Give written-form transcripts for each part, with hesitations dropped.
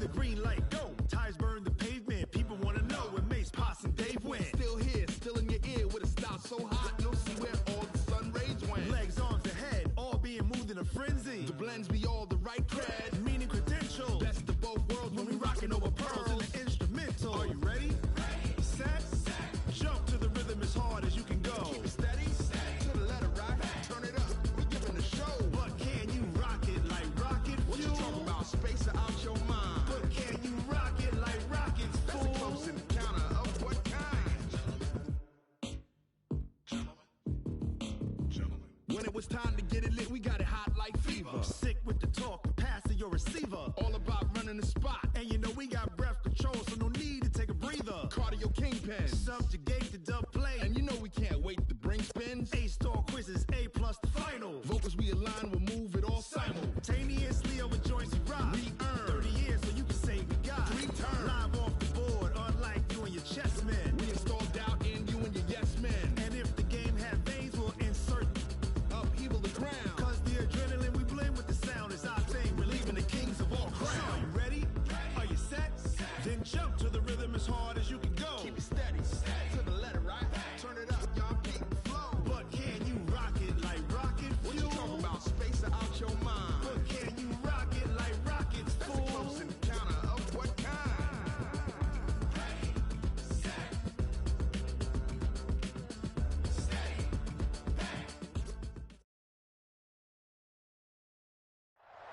the green light, go. Tires burn the pavement. People want to know where Mace, Potts, and Dave went. Still here, still in your ear with a style so hot. You'll see where all the sun rays went. Legs, arms, and head, all being moved in a frenzy. The blends be all the right cred. Meaning credentials. Best of both worlds When we rockin' over pearls in the instrumental. Are you ready? Set. Jump to the rhythm as hard as you can go. Keep it steady, to the letter right. Turn it up, we giving a show. But can you rock it like rocket fuel? What you talking about? Space or out your mind? But can you rock it like rockets, That's a fool? close encounter of what kind? Gentlemen. When it was time to get it lit, we got it hot like fever. Sick with the talk, pass to your receiver. All about running the spot. And you know we got breath control, so no need to take a breather. Cardio kingpin. Subjugate the dub play. And you know we can't wait to bring spins. A-star quizzes, A+ the final. Vocals we align, we'll move it all Simultaneously over joints we rock. We earn 30 years, so you can say we got 3 turns. live off the board, unlike you and your chess men. We install doubt in you and your yes men. And if the game had veins, we'll insert Upheaval the ground. Cause the adrenaline we blend with the sound is our thing. We're leaving the kings of all crowns. So are you ready? Are you set? Then jump to the rhythm as hard as you can go. Keep it steady, to the letter right. Turn it up, y'all keep the flow. But can you rock it like rocket fuel? What you talking about? Space or out your mind? But can you rock it like rockets, That's a fool? close encounter of what kind?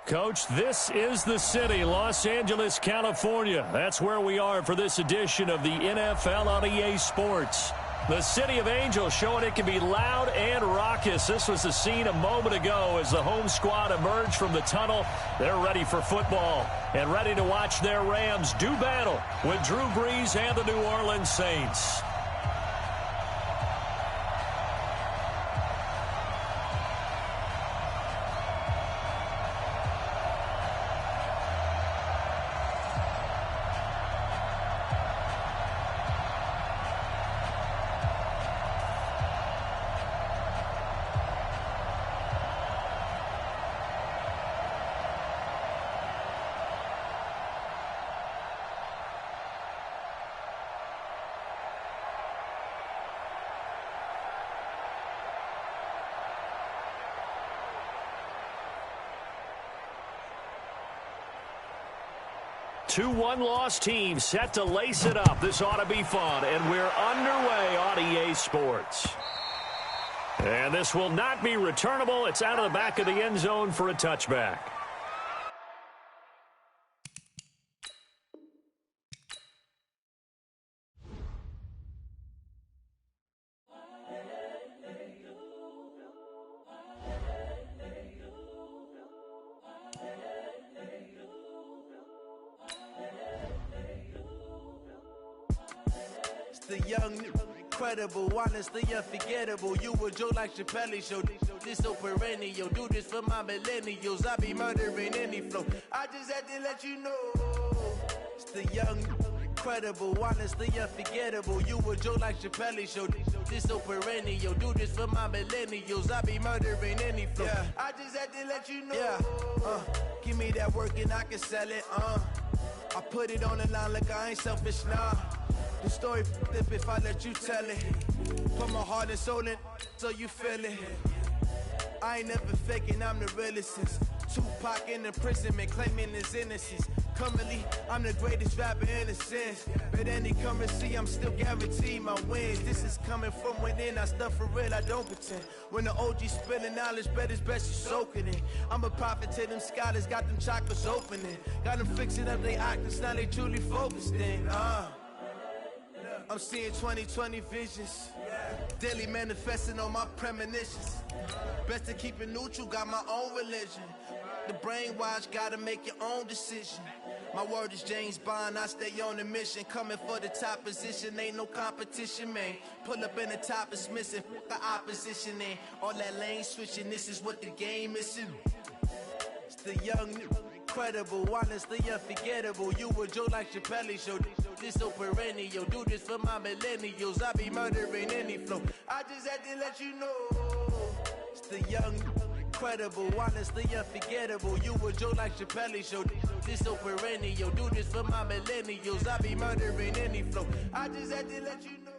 Coach, this is the city, Los Angeles, California. That's where we are for this edition of the NFL on EA Sports. The City of Angels showing it can be loud and raucous. This was the scene a moment ago as the home squad emerged from the tunnel. They're ready for football and ready to watch their Rams do battle with Drew Brees and the New Orleans Saints. Two one-loss teams set to lace it up. This ought to be fun, and we're underway on EA Sports. And this will not be returnable. It's out of the back of the end zone for a touchback. The young, incredible, honestly unforgettable. You a joke like Chappelle show. This so perennial. Do this for my millennials. I be murdering any flow. I just had to let you know. It's the young, incredible, honestly unforgettable. You a joke like Chappelle show. This so perennial. Do this for my millennials. I be murdering any flow. Yeah. I just had to let you know. Yeah. Give me that work and I can sell it. I put it on the line like I ain't selfish, nah. The story flip if I let you tell it. Put my heart and soul in so you feel it. I ain't never faking, I'm the realest since Tupac in imprisonment, claiming his innocence. Currently, I'm the greatest rapper in a sense. But any currency, I'm still guaranteed my wins. This is coming from within, I stuff for real, I don't pretend. When the OG spilling knowledge, bet it's best you soak it in. I'm a prophet to them scholars, got them chakras opening. Got them fixing up they octaves, now they truly focused in. I'm seeing 2020 visions. Daily manifesting on my premonitions. Best to keep it neutral, got my own religion. The brainwash, gotta make your own decision. My word is James Bond, I stay on a mission. Coming for the top position, ain't no competition, man. Pull up in the top is missing, the opposition ain't. All that lane switching, this is what the game is. It's the young, incredible, honestly unforgettable. You a joke like Chappelle show. This so perennial. Do this for my millennials. I be murdering any flow. I just had to let you know. It's the young, incredible, honestly unforgettable. You a Joe like Chappelle show. This so perennial. Do this for my millennials. I be murdering any flow. I just had to let you know.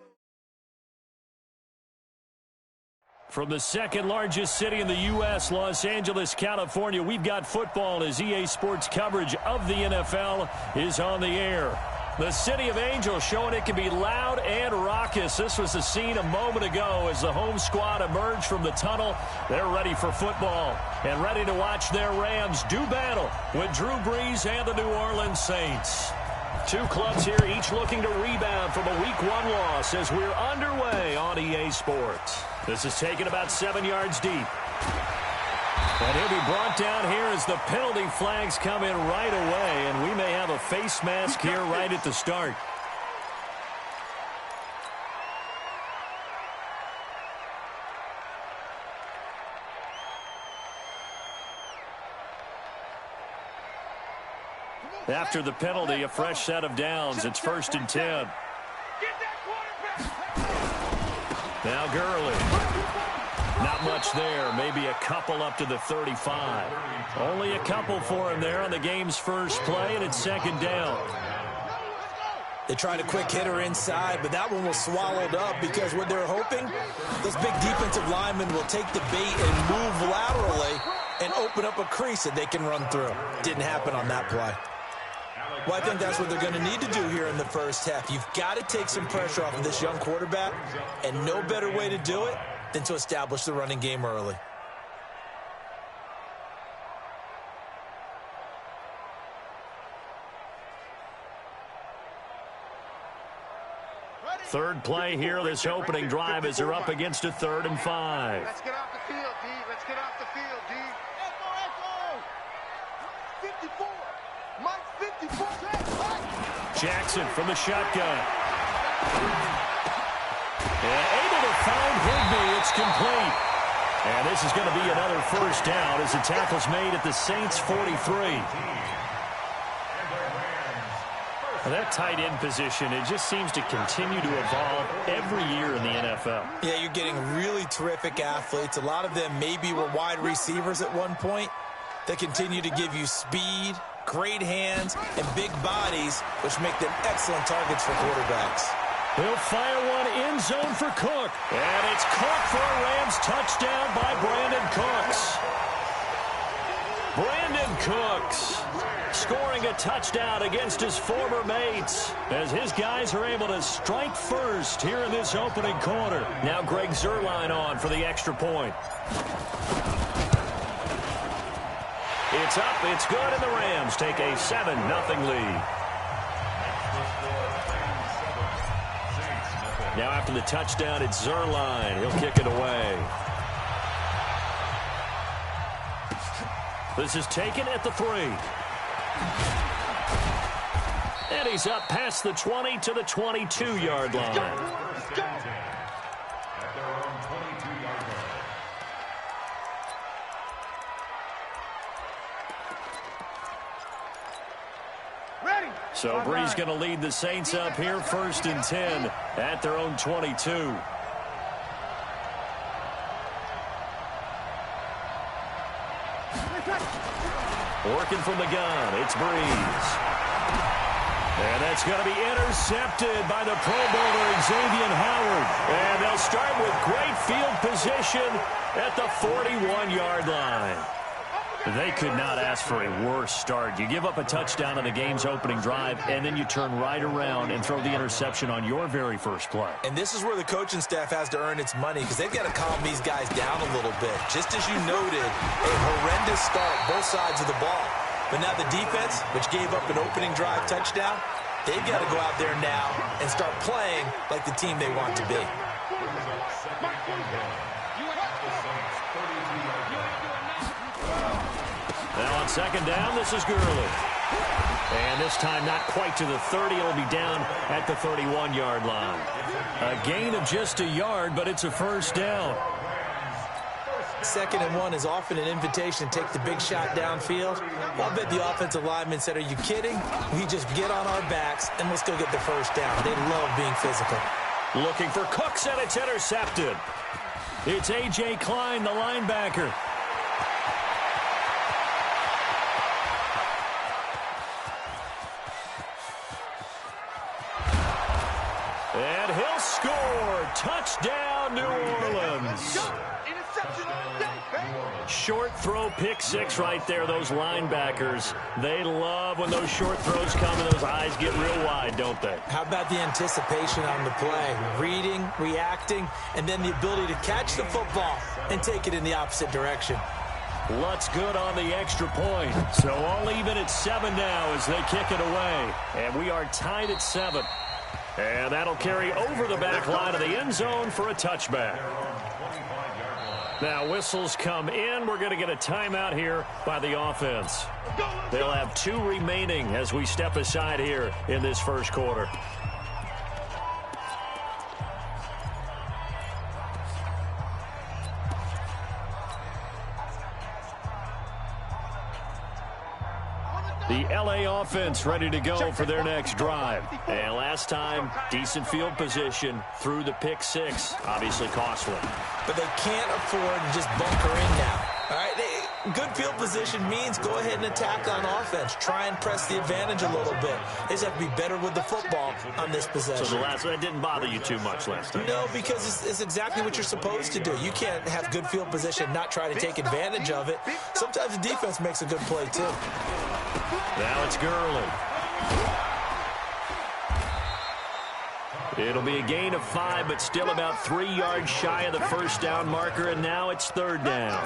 From the second largest city in the U.S., Los Angeles, California, we've got football as EA Sports coverage of the NFL is on the air. The City of Angels showing it can be loud and raucous. This was the scene a moment ago as the home squad emerged from the tunnel. They're ready for football and ready to watch their Rams do battle with Drew Brees and the New Orleans Saints. Two clubs here, each looking to rebound from a Week 1 loss as we're underway on EA Sports. This is taken about 7 yards deep. And he'll be brought down here as the penalty flags come in right away, and we may have a face mask here right at the start. After the penalty, a fresh set of downs. It's 1st and 10. Now Gurley. Not much there. Maybe a couple up to the 35. Only a couple for him there on the game's first play, and it's 2nd down. They tried a quick hitter inside, but that one was swallowed up because what they're hoping, this big defensive lineman will take the bait and move laterally and open up a crease that they can run through. Didn't happen on that play. Well, I think that's what they're going to need to do here in the first half. You've got to take some pressure off of this young quarterback, and no better way to do it than to establish the running game early. Third play here, this opening drive as they're up against a 3rd and 5. Let's get off the field, D. Let's get off the field, D. Echo, echo. Mike 54. Jackson from the shotgun. And able to find Higbee. It's complete. And this is going to be another 1st down as the tackle's made at the Saints' 43. That tight end position, it just seems to continue to evolve every year in the NFL. Yeah, you're getting really terrific athletes. A lot of them maybe were wide receivers at one point. They continue to give you speed, great hands, and big bodies, which make them excellent targets for quarterbacks. He'll fire one end zone for Cook. And it's Cook for a Rams touchdown by Brandon Cooks. Brandon Cooks scoring a touchdown against his former mates as his guys are able to strike first here in this opening quarter. Now Greg Zuerlein on for the extra point. It's up, it's good, and the Rams take a 7-0 lead. Now after the touchdown, it's Zuerlein. He'll kick it away. This is taken at the 3. And he's up past the 20 to the 22-yard line. So Brees going to lead the Saints up here 1st and 10 at their own 22. Working from the gun, it's Brees. And that's going to be intercepted by the Pro Bowler Xavier Howard. And they'll start with great field position at the 41-yard line. They could not ask for a worse start. You give up a touchdown on the game's opening drive, and then you turn right around and throw the interception on your very first play. And this is where the coaching staff has to earn its money because they've got to calm these guys down a little bit. Just as you noted, a horrendous start, both sides of the ball. But now the defense, which gave up an opening drive touchdown, they've got to go out there now and start playing like the team they want to be. Now on 2nd down, this is Gurley. And this time not quite to the 30. It'll be down at the 31-yard line. A gain of just a yard, but it's a 1st down. 2nd and 1 is often an invitation to take the big shot downfield. Well, I bet the offensive lineman said, are you kidding? We just get on our backs and let's go get the 1st down. They love being physical. Looking for Cooks, and it's intercepted. It's A.J. Klein, the linebacker. touchdown, New Orleans. Short throw, pick six right there. Those linebackers, they love when those short throws come and those eyes get real wide, don't they? How about the anticipation on the play? Reading, reacting, and then the ability to catch the football and take it in the opposite direction. Lutz good on the extra point. So all even at 7 now as they kick it away. And we are tied at 7. And that'll carry over the back line of the end zone for a touchback. Now whistles come in. We're going to get a timeout here by the offense. They'll have 2 remaining as we step aside here in this first quarter. The LA offense ready to go for their next drive. And last time, decent field position through the pick six. Obviously costly. But they can't afford to just bunker in now. All right, good field position means go ahead and attack on offense. Try and press the advantage a little bit. They just have to be better with the football on this possession. So that didn't bother you too much last time? No, because it's exactly what you're supposed to do. You can't have good field position and not try to take advantage of it. Sometimes the defense makes a good play, too. Now it's Gurley. It'll be a gain of 5, but still about 3 yards shy of the first down marker, and now it's 3rd down.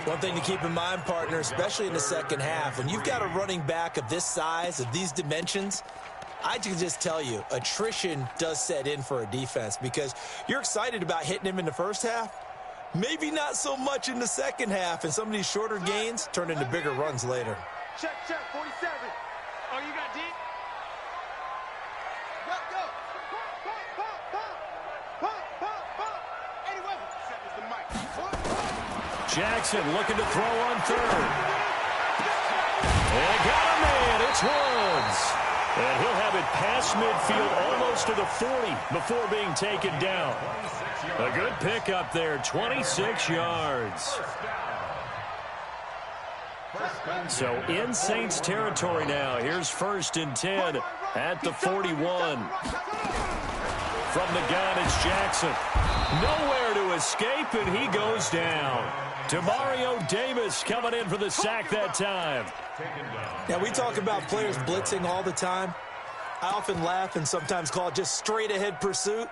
One thing to keep in mind, partner, especially in the second half, when you've got a running back of this size, of these dimensions, I can just tell you, attrition does set in for a defense because you're excited about hitting him in the first half. Maybe not so much in the second half, and some of these shorter gains turn into bigger runs later. Check, 47. Oh, you got deep? Go. Pump. Anyway, set is the mic. Jackson looking to throw on 3rd. And got a man. It's Woods. And he'll have it past midfield almost to the 40 before being taken down. A good pickup there, 26 yards. So in Saints territory now. Here's 1st and 10 at the 41. From the gun, it's Jackson. Nowhere to escape, and he goes down. Demario Davis coming in for the sack that time. Now, we talk about players blitzing all the time. I often laugh and sometimes call it just straight-ahead pursuit.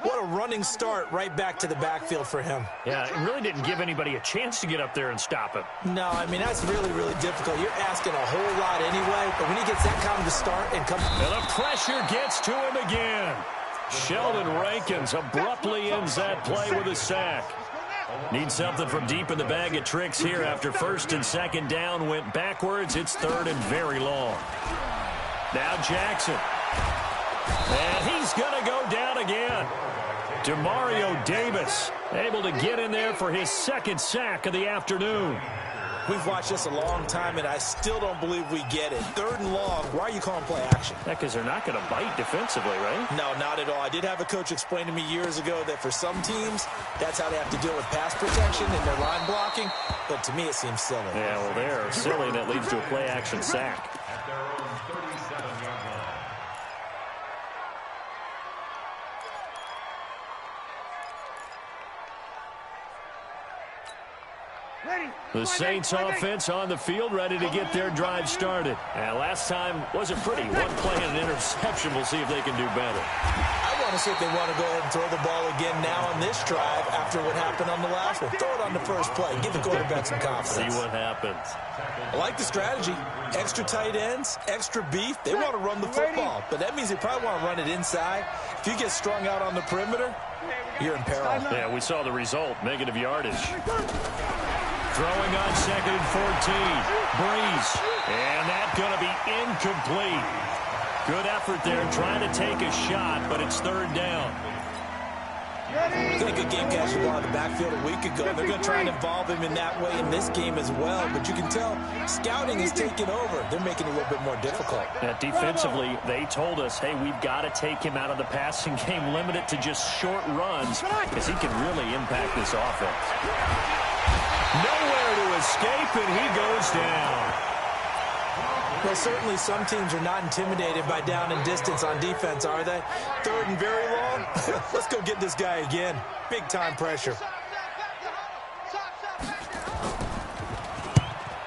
What a running start right back to the backfield for him. Yeah, it really didn't give anybody a chance to get up there and stop him. No, I mean, that's really, really difficult. You're asking a whole lot anyway, but when he gets that kind of a start and comes... And the pressure gets to him again. Sheldon Rankins abruptly ends that play with a sack. Need something from deep in the bag of tricks here after 1st and 2nd down went backwards. It's 3rd and very long. Now Jackson. And he's going to go down again. Demario Davis able to get in there for his 2nd sack of the afternoon. We've watched this a long time, and I still don't believe we get it. 3rd and long. Why are you calling play action? Because they're not going to bite defensively, right? No, not at all. I did have a coach explain to me years ago that for some teams, that's how they have to deal with pass protection and their line blocking. But to me, it seems silly. Yeah, well, they're silly. That leads to a play action sack. The Saints offense on the field ready to get their drive started. And last time wasn't pretty. 1 play and an interception. We'll see if they can do better. I want to see if they want to go ahead and throw the ball again now on this drive after what happened on the last one. Throw it on the first play. Give the quarterback some confidence. See what happens. I like the strategy. Extra tight ends, extra beef. They want to run the football, but that means they probably want to run it inside. If you get strung out on the perimeter, you're in peril. Yeah, we saw the result. Negative yardage. Throwing on 2nd and 14. Breeze. And that's going to be incomplete. Good effort there trying to take a shot, but it's 3rd down. I think a game catch the ball in the backfield a week ago. They're going to try and involve him in that way in this game as well. But you can tell scouting is taking over. They're making it a little bit more difficult. Defensively, they told us, hey, we've got to take him out of the passing game, limit it to just short runs, because he can really impact this offense. Nowhere to escape, and he goes down. Well, certainly some teams are not intimidated by down and distance on defense, are they? Third and very long? Let's go get this guy again. Big-time pressure.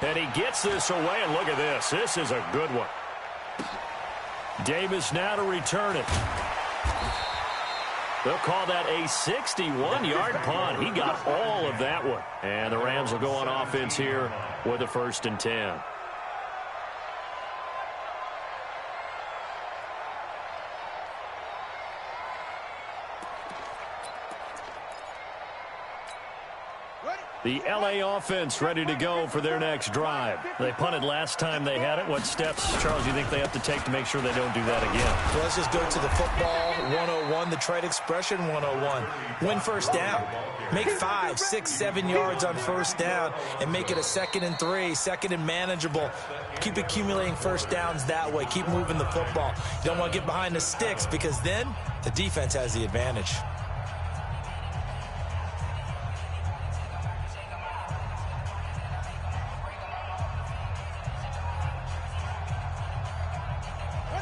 And he gets this away, and look at this. This is a good one. Davis now to return it. They'll call that a 61-yard punt. He got all of that one. And the Rams will go on offense here with a 1st and 10. The L.A. offense ready to go for their next drive. They punted last time they had it. What steps, Charles, do you think they have to take to make sure they don't do that again? Well, let's just go to the football 101, the trade expression 101. Win first down. Make 5, 6, 7 yards on first down and make it a 2nd and 3, 2nd and manageable. Keep accumulating first downs that way. Keep moving the football. You don't want to get behind the sticks because then the defense has the advantage.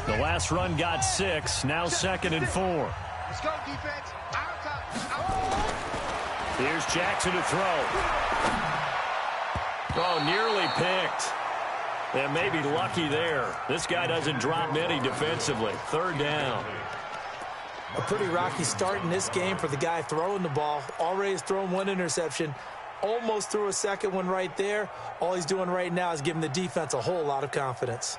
The last run got 6, now 2nd and 4. Let's go, defense. Out. Here's Jackson to throw. Oh, nearly picked. And maybe lucky there. This guy doesn't drop many defensively. 3rd down. A pretty rocky start in this game for the guy throwing the ball. Already has thrown 1 interception. Almost threw a 2nd one right there. All he's doing right now is giving the defense a whole lot of confidence.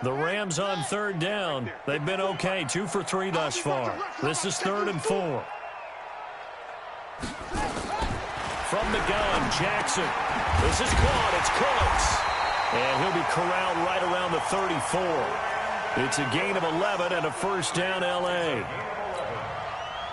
The Rams on 3rd down. They've been okay, 2 for 3 thus far. This is 3rd and 4. From the gun, Jackson. This is caught. It's Cooks. And he'll be corralled right around the 34. It's a gain of 11 and a 1st down L.A.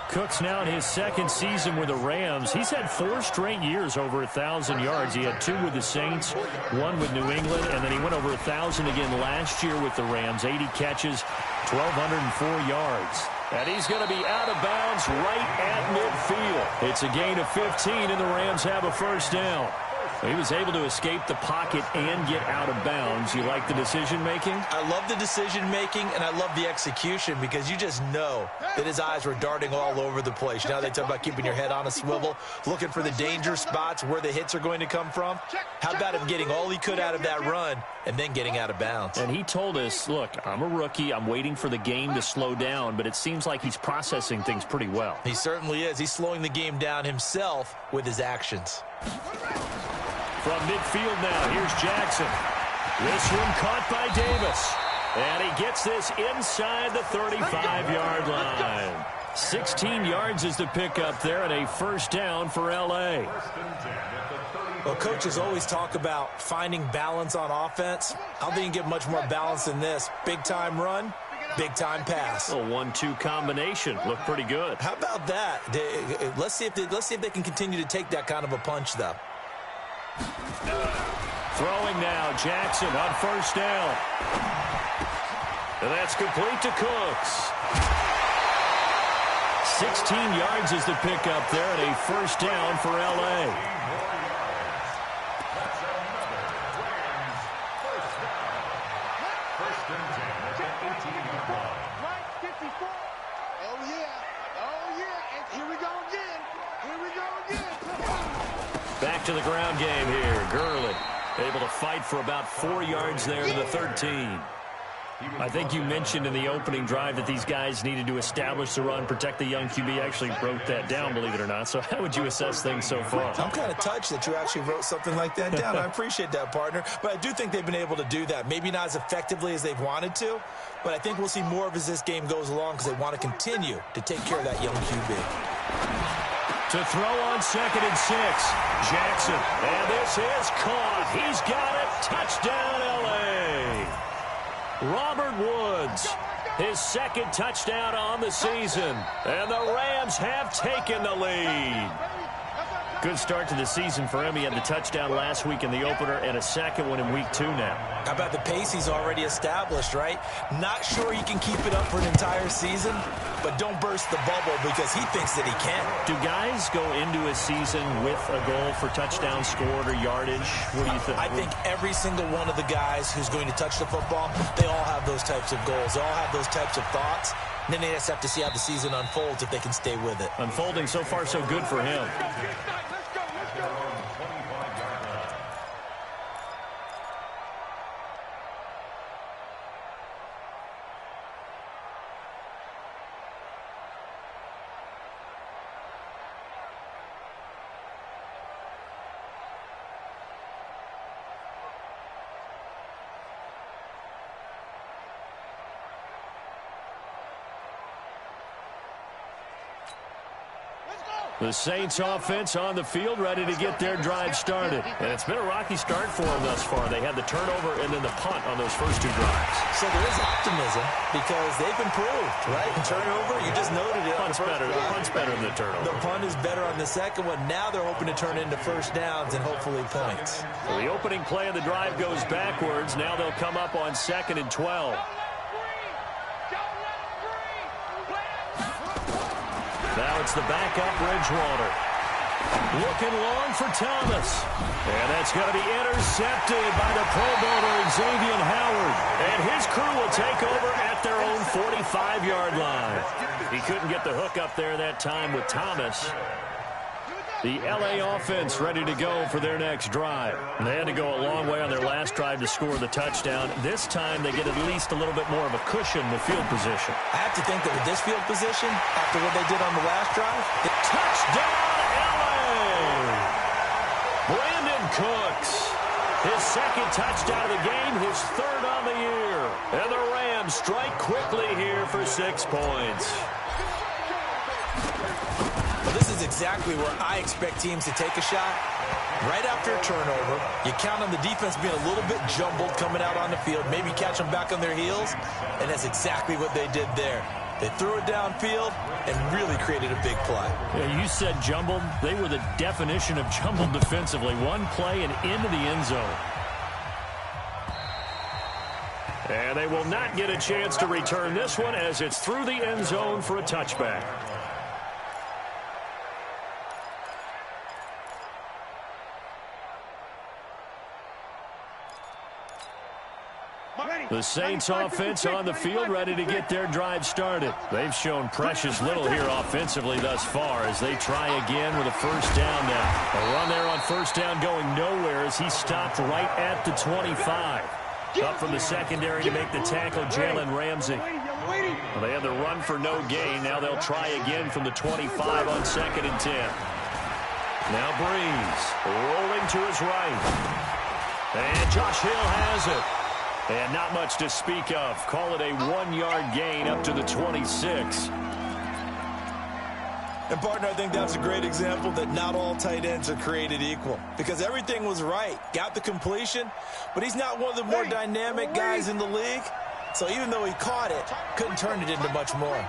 Cooks now in his 2nd season with the Rams. He's had 4 straight years over 1,000 yards. He had 2 with the Saints, 1 with New England, and then he went over 1,000 again last year with the Rams. 80 catches, 1,204 yards. And he's going to be out of bounds right at midfield. It's a gain of 15, and the Rams have a 1st down. He was able to escape the pocket and get out of bounds. You like the decision-making? I love the decision-making, and I love the execution because you just know that his eyes were darting all over the place. You know, they talk about keeping your head on a swivel, looking for the danger spots where the hits are going to come from. How about him getting all he could out of that run and then getting out of bounds? And he told us, look, I'm a rookie. I'm waiting for the game to slow down, but it seems like he's processing things pretty well. He certainly is. He's slowing the game down himself with his actions. From midfield now, here's Jackson. This one caught by Davis. And he gets this inside the 35-yard line. 16 yards is the pickup there and a 1st down for L.A. Well, coaches always talk about finding balance on offense. I don't think you can get much more balance than this. Big-time run, big-time pass. A 1-2 combination. Looked pretty good. How about that? Let's see if they can continue to take that kind of a punch, though. Throwing now, Jackson on 1st down. And that's complete to Cooks. 16 yards is the pickup there and a 1st down for L.A. Back to the ground game here. Gurley able to fight for about 4 yards there to the 13. I think you mentioned in the opening drive that these guys needed to establish the run, protect the young QB. Actually wrote that down, believe it or not. So how would you assess things so far? I'm kind of touched that you actually wrote something like that down. I appreciate that, partner. But I do think they've been able to do that. Maybe not as effectively as they've wanted to, but I think we'll see more of as this game goes along because they want to continue to take care of that young QB. To throw on 2nd and 6. Jackson. And this is caught. He's got it. Touchdown, L.A. Robert Woods. His 2nd touchdown on the season. And the Rams have taken the lead. Good start to the season for him. He had the touchdown last week in the opener and a 2nd one in week 2 now. How about the pace he's already established, right? Not sure he can keep it up for an entire season, but don't burst the bubble because he thinks that he can. Do guys go into a season with a goal for touchdown scored or yardage? What do you think? I think every single one of the guys who's going to touch the football, they all have those types of goals. They all have those types of thoughts. And then they just have to see how the season unfolds if they can stay with it. Unfolding so far so good for him. The Saints offense on the field, ready to get their drive started. And it's been a rocky start for them thus far. They had the turnover and then the punt on those first two drives. So there is optimism because they've improved, right? Turnover, you just noted it. Punt's better. The punt's better than the turnover. The punt is better on the second one. Now they're hoping to turn into first downs and hopefully points. Well, the opening play of the drive goes backwards. Now they'll come up on 2nd and 12. Now it's the backup, Bridgewater. Looking long for Thomas. And that's going to be intercepted by the Pro Bowler, Xavier Howard. And his crew will take over at their own 45-yard line. He couldn't get the hook up there that time with Thomas. The LA offense ready to go for their next drive. They had to go a long way on their last drive to score the touchdown. This time they get at least a little bit more of a cushion with field position. I have to think that with this field position, after what they did on the last drive, Touchdown, LA! Brandon Cooks. His second touchdown of the game, his third on the year. And the Rams strike quickly here for 6 points. Well, this is exactly where I expect teams to take a shot. Right after a turnover, you count on the defense being a little bit jumbled coming out on the field, maybe catch them back on their heels, and that's exactly what they did there. They threw it downfield and really created a big play. Yeah, you said jumbled. They were the definition of jumbled defensively. One play and into the end zone. And they will not get a chance to return this one as it's through the end zone for a touchback. The Saints offense on the field ready to get their drive started. They've shown precious little here offensively thus far as they try again with a first down now. A run there on first down going nowhere as he stopped right at the 25. Up from the secondary to make the tackle, Jalen Ramsey. Well, they had the run for no gain. Now they'll try again from the 25 on 2nd and 10. Now Breeze rolling to his right. And Josh Hill has it. And not much to speak of. Call it a 1-yard gain up to the 26. And, partner, I think that's a great example that not all tight ends are created equal. Because everything was right. Got the completion, but he's not one of the more dynamic guys in the league. So even though he caught it, couldn't turn it into much more.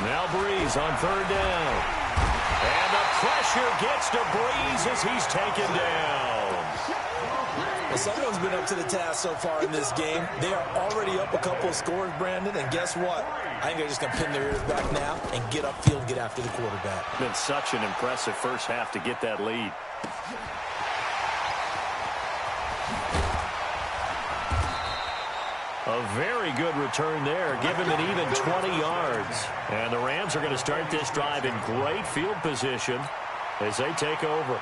Now Breeze on 3rd down. And the pressure gets to Breeze as he's taken down. Well, someone's been up to the task so far in this game. They are already up a couple of scores, Brandon, and guess what? I think they're just going to pin their ears back now and get upfield and get after the quarterback. Been such an impressive first half to get that lead. A very good return there. Give him an even 20 yards. And the Rams are going to start this drive in great field position as they take over.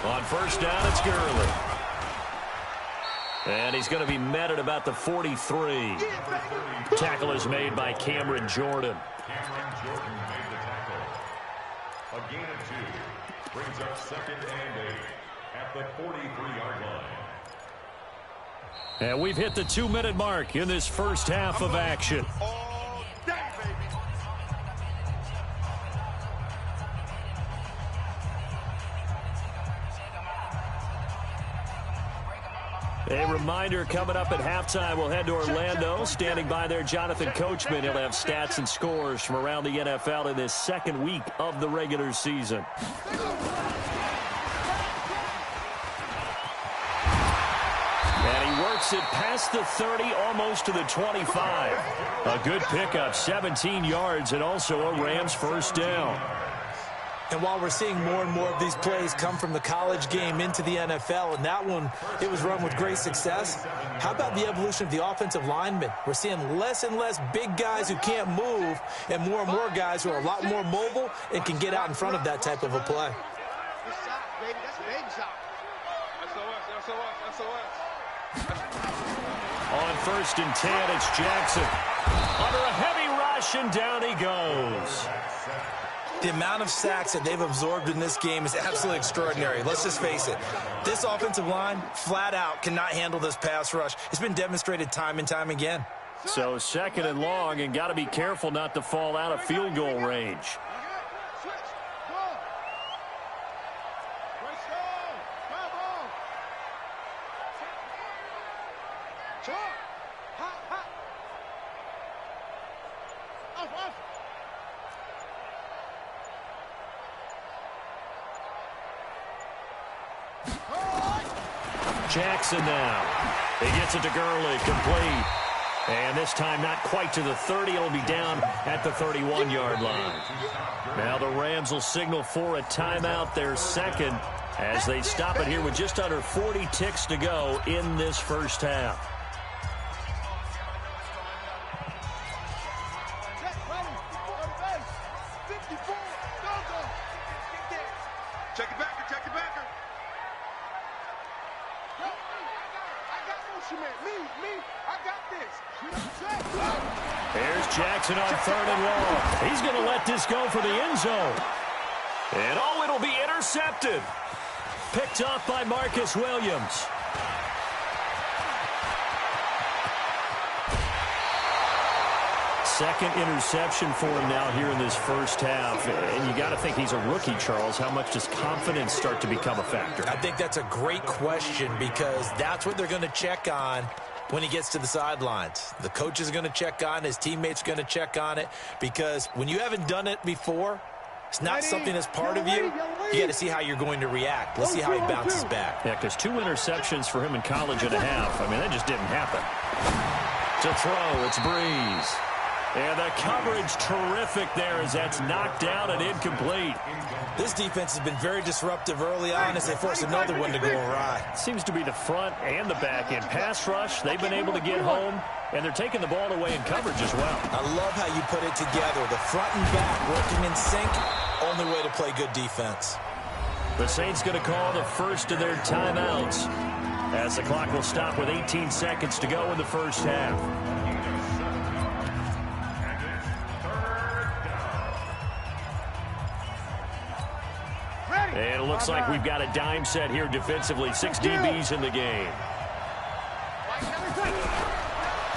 On first down, it's Gurley. And he's going to be met at about the 43. Tackle is made by Cameron Jordan. Cameron Jordan made the tackle. A gain of 2 brings up 2nd and 8 at the 43-yard line. And we've hit the 2-minute mark in this first half of action. A reminder coming up at halftime, we'll head to Orlando. Standing by there, Jonathan Coachman. He'll have stats and scores from around the NFL in this second week of the regular season. And he works it past the 30, almost to the 25. A good pickup, 17 yards, and also a Rams first down. And while we're seeing more and more of these plays come from the college game into the NFL, and that one, it was run with great success, how about the evolution of the offensive linemen? We're seeing less and less big guys who can't move and more guys who are a lot more mobile and can get out in front of that type of a play. On 1st and 10, it's Jackson. Under a heavy rush, and down he goes. The amount of sacks that they've absorbed in this game is absolutely extraordinary. Let's just face it. This offensive line, flat out, cannot handle this pass rush. It's been demonstrated time and time again. So 2nd and long, and got to be careful not to fall out of field goal range. Jackson now. He gets it to Gurley, complete. And this time not quite to the 30. It'll be down at the 31-yard line. Now the Rams will signal for a timeout, their second, as they stop it here with just under 40 ticks to go in this first half. Check it back, check it back. I got this. Here's Jackson on 3rd and long. He's going to let this go for the end zone. And it'll be intercepted. Picked off by Marcus Williams. Second interception for him now here in this first half. And you got to think he's a rookie, Charles. How much does confidence start to become a factor? I think that's a great question because that's what they're going to check on when he gets to the sidelines. The coach is going to check on, his teammates are going to check on it, because when you haven't done it before, it's not something that's part of you. You got to see how you're going to react. Let's see how he bounces back. Yeah, because 2 interceptions for him in college and a half. I mean, that just didn't happen. To throw, it's Breeze. And the coverage terrific there as that's knocked down and incomplete. This defense has been very disruptive early on as they force another one to go awry. Seems to be the front and the back end. Pass rush, they've been able to get home, and they're taking the ball away in coverage as well. I love how you put it together. The front and back working in sync, only way to play good defense. The Saints going to call the first of their timeouts as the clock will stop with 18 seconds to go in the first half. And it looks like we've got a dime set here defensively. 6 DBs in the game.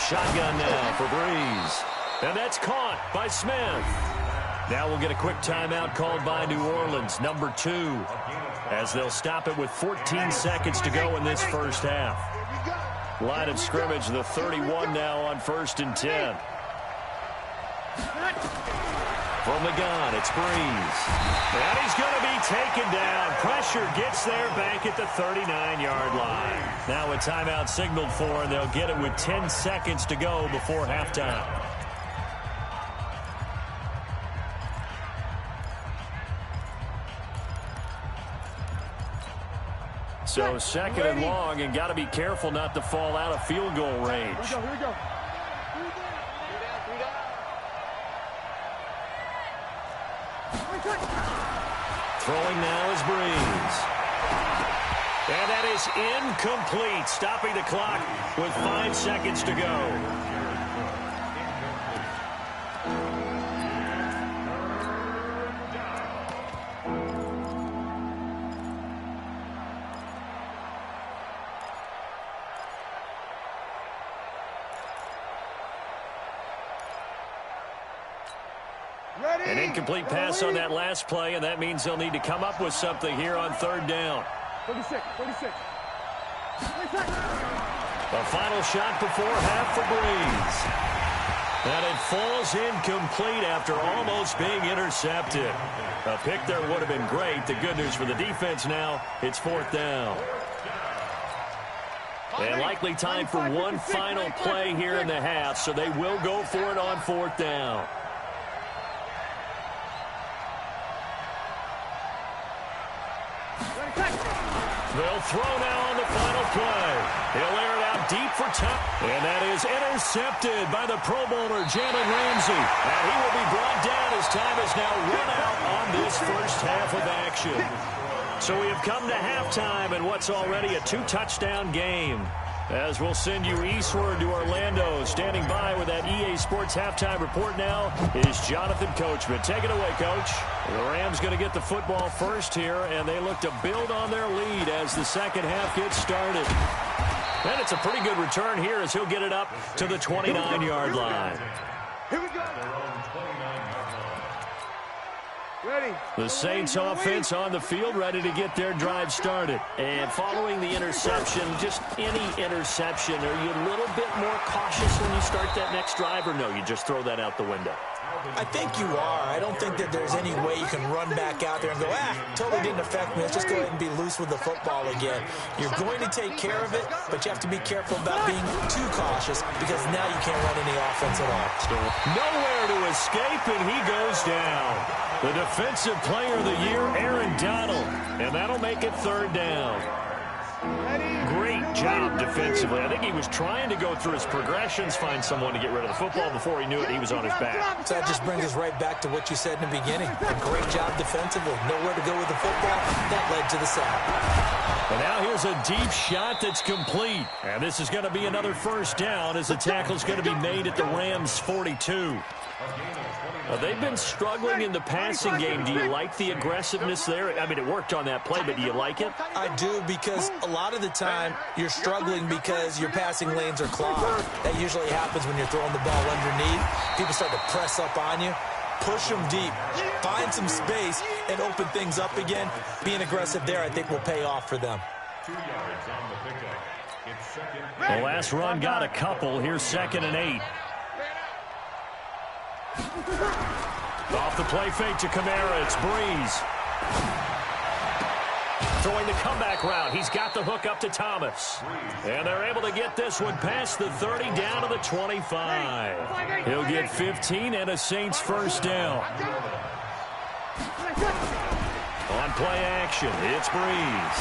Shotgun now for Breeze. And that's caught by Smith. Now we'll get a quick timeout called by New Orleans, number 2, as they'll stop it with 14 seconds to go in this first half. Line of scrimmage, the 31 now on 1st and 10. From the gun, it's Breeze. And he's going to be taken down. Pressure gets there back at the 39-yard line. Now a timeout signaled for, and they'll get it with 10 seconds to go before halftime. So 2nd and long, and got to be careful not to fall out of field goal range. Here we go. Throwing now is Breeze. And that is incomplete, stopping the clock with 5 seconds to go. An incomplete pass on that last play, and that means they'll need to come up with something here on 3rd down. 36. 36. A final shot before half for Breeze. And it falls incomplete after almost being intercepted. A pick there would have been great. The good news for the defense now, it's 4th down. And likely time for one final play here in the half, so they will go for it on 4th down. They'll throw now on the final play. He'll air it out deep for top. And that is intercepted by the Pro Bowler, Jalen Ramsey. And he will be brought down as time is now run out on this first half of action. So we have come to halftime in what's already a 2-touchdown game. As we'll send you eastward to Orlando. Standing by with that EA Sports halftime report now is Jonathan Coachman. Take it away, Coach. The Rams going to get the football first here, and they look to build on their lead as the second half gets started. And it's a pretty good return here as he'll get it up to the 29-yard line. Here we go. Ready. The Saints offense on the field, ready to get their drive started. And following the interception, just any interception, are you a little bit more cautious when you start that next drive, or no, you just throw that out the window? I think you are. I don't think that there's any way you can run back out there and go, totally didn't affect me. Let's just go ahead and be loose with the football again. You're going to take care of it, but you have to be careful about being too cautious because now you can't run any offense at all. Nowhere to escape, and he goes down. The defensive player of the year, Aaron Donald, and that'll make it 3rd down. Great job defensively. I think he was trying to go through his progressions, find someone to get rid of the football. Before he knew it, he was on his back. So that just brings us right back to what you said in the beginning. A great job defensively. Nowhere to go with the football. That led to the sack. And now here's a deep shot that's complete. And this is going to be another first down as the tackle's going to be made at the Rams' 42. They've been struggling in the passing game. Do you like the aggressiveness there? I mean, it worked on that play, but do you like it? I do, because a lot of the time you're struggling because your passing lanes are clogged. That usually happens when you're throwing the ball underneath. People start to press up on you. Push them deep. Find some space and open things up again. Being aggressive there, I think, will pay off for them. 2 yards on the pickup. It's 2nd. The last run got a couple. Here's 2nd and 8. Off the play fake to Kamara. It's Breeze. Throwing the comeback route. He's got the hook up to Thomas. And they're able to get this one past the 30 down to the 25. He'll get 15 and a Saints first down. On play action, it's Breeze.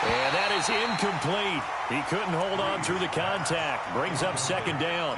And that is incomplete. He couldn't hold on through the contact. Brings up 2nd down.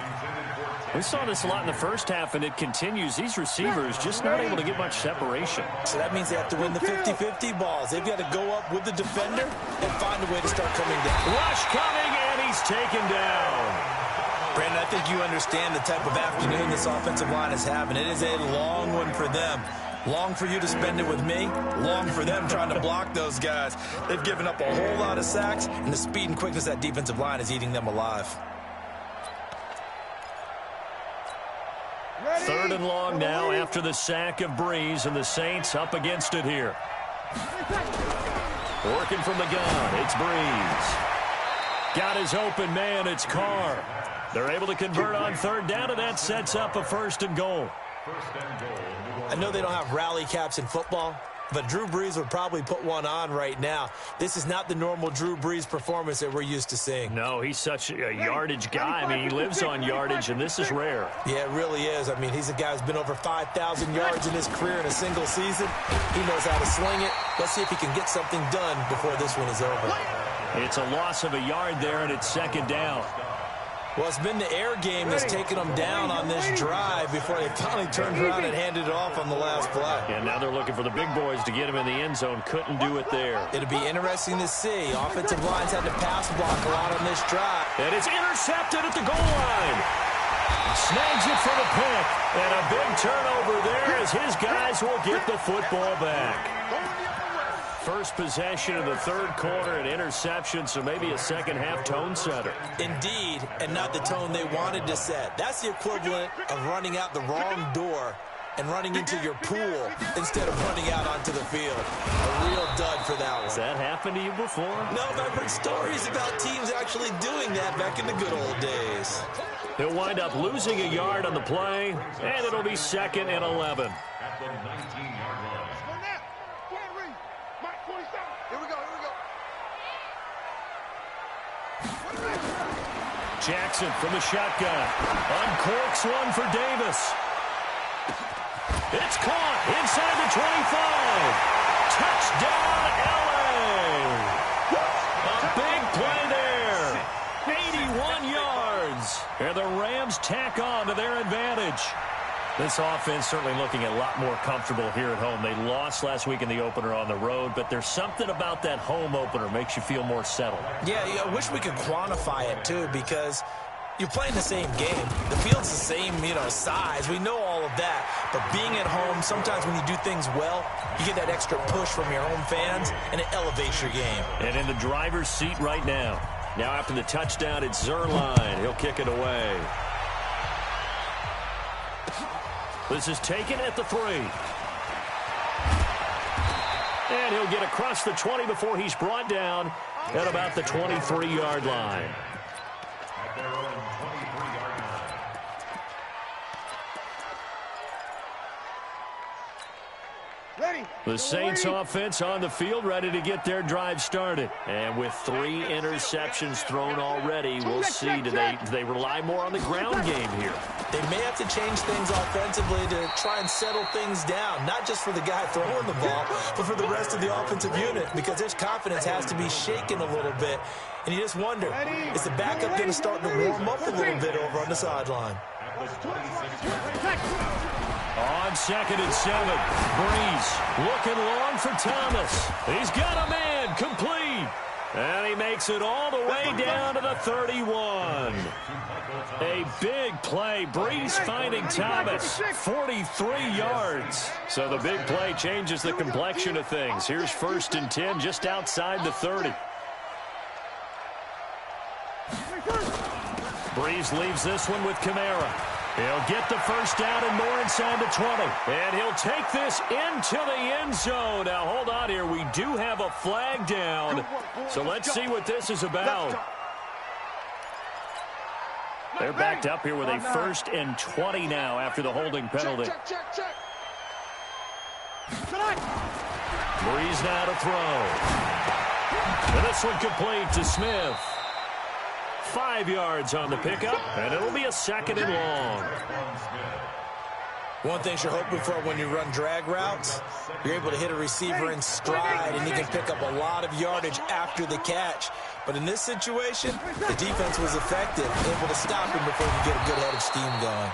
We saw this a lot in the first half, and it continues. These receivers just not able to get much separation. So that means they have to win the 50-50 balls. They've got to go up with the defender and find a way to start coming down. Rush coming, and he's taken down. Brandon, I think you understand the type of afternoon this offensive line is having. It is a long one for them. Long for you to spend it with me. Long for them trying to block those guys. They've given up a whole lot of sacks, and the speed and quickness of that defensive line is eating them alive. 3rd and long now after the sack of Breeze, and the Saints up against it here. Working from the gun, it's Breeze. Got his open man, it's Carr. They're able to convert on 3rd down, and that sets up a 1st and goal. I know they don't have rally caps in football, but Drew Brees would probably put one on right now. This is not the normal Drew Brees performance that we're used to seeing. No, he's such a yardage guy. I mean, he lives on yardage, and this is rare. Yeah, it really is. I mean, he's a guy who's been over 5,000 yards in his career in a single season. He knows how to sling it. Let's see if he can get something done before this one is over. It's a loss of a yard there, and it's 2nd down. Well, it's been the air game that's taken them down on this drive before they finally turned around and handed it off on the last play. And now they're looking for the big boys to get him in the end zone. Couldn't do it there. It'll be interesting to see. Offensive lines had to pass block a lot on this drive. And it's intercepted at the goal line. Snags it for the pick. And a big turnover there as his guys will get the football back. First possession of the 3rd quarter, an interception, so maybe a second-half tone setter. Indeed, and not the tone they wanted to set. That's the equivalent of running out the wrong door and running into your pool instead of running out onto the field. A real dud for that one. Has that happened to you before? No, I've heard stories about teams actually doing that back in the good old days. He'll wind up losing a yard on the play, and it'll be 2nd and 11. At the 19-yard line. Go now. Can't read. Mike 27. Here we go. Jackson from the shotgun. Uncorks one for Davis. It's caught inside the 25. Touchdown, LA. A big play there. 81 yards. And the Rams tack on to their advantage. This offense certainly looking a lot more comfortable here at home. They lost last week in the opener on the road, but there's something about that home opener makes you feel more settled. Yeah, I wish we could quantify it, too, because you're playing the same game. The field's the same, size. We know all of that. But being at home, sometimes when you do things well, you get that extra push from your home fans, and it elevates your game. And in the driver's seat right now. Now after the touchdown, it's Zerline. He'll kick it away. This is taken at the 3. And he'll get across the 20 before he's brought down at about the 23-yard line. At their own 23-yard line. Ready. The Saints offense on the field, ready to get their drive started. And with 3 interceptions thrown already, we'll see, do they rely more on the ground game here? They may have to change things offensively to try and settle things down, not just for the guy throwing the ball, but for the rest of the offensive unit, because their confidence has to be shaken a little bit. And you just wonder, is the backup going to start to warm up a little bit over on the sideline? On 2nd and 7, Breeze looking long for Thomas. He's got a man, complete. And he makes it all the way down to the 31. A big play. Breeze finding Thomas. 43 yards. So the big play changes the complexion of things. Here's 1st and 10 just outside the 30. Breeze leaves this one with Kamara. He'll get the first down and more inside the 20. And he'll take this into the end zone. Now, hold on here. We do have a flag down. So let's see what this is about. They're backed up here with a 1st and 20 now after the holding penalty. Check. Breeze now to throw. And this one complete to Smith. 5 yards on the pickup, and it'll be a 2nd and long. One thing you're hoping for when you run drag routes, you're able to hit a receiver in stride, and he can pick up a lot of yardage after the catch. But in this situation, the defense was effective, able to stop him before he could get a good head of steam going.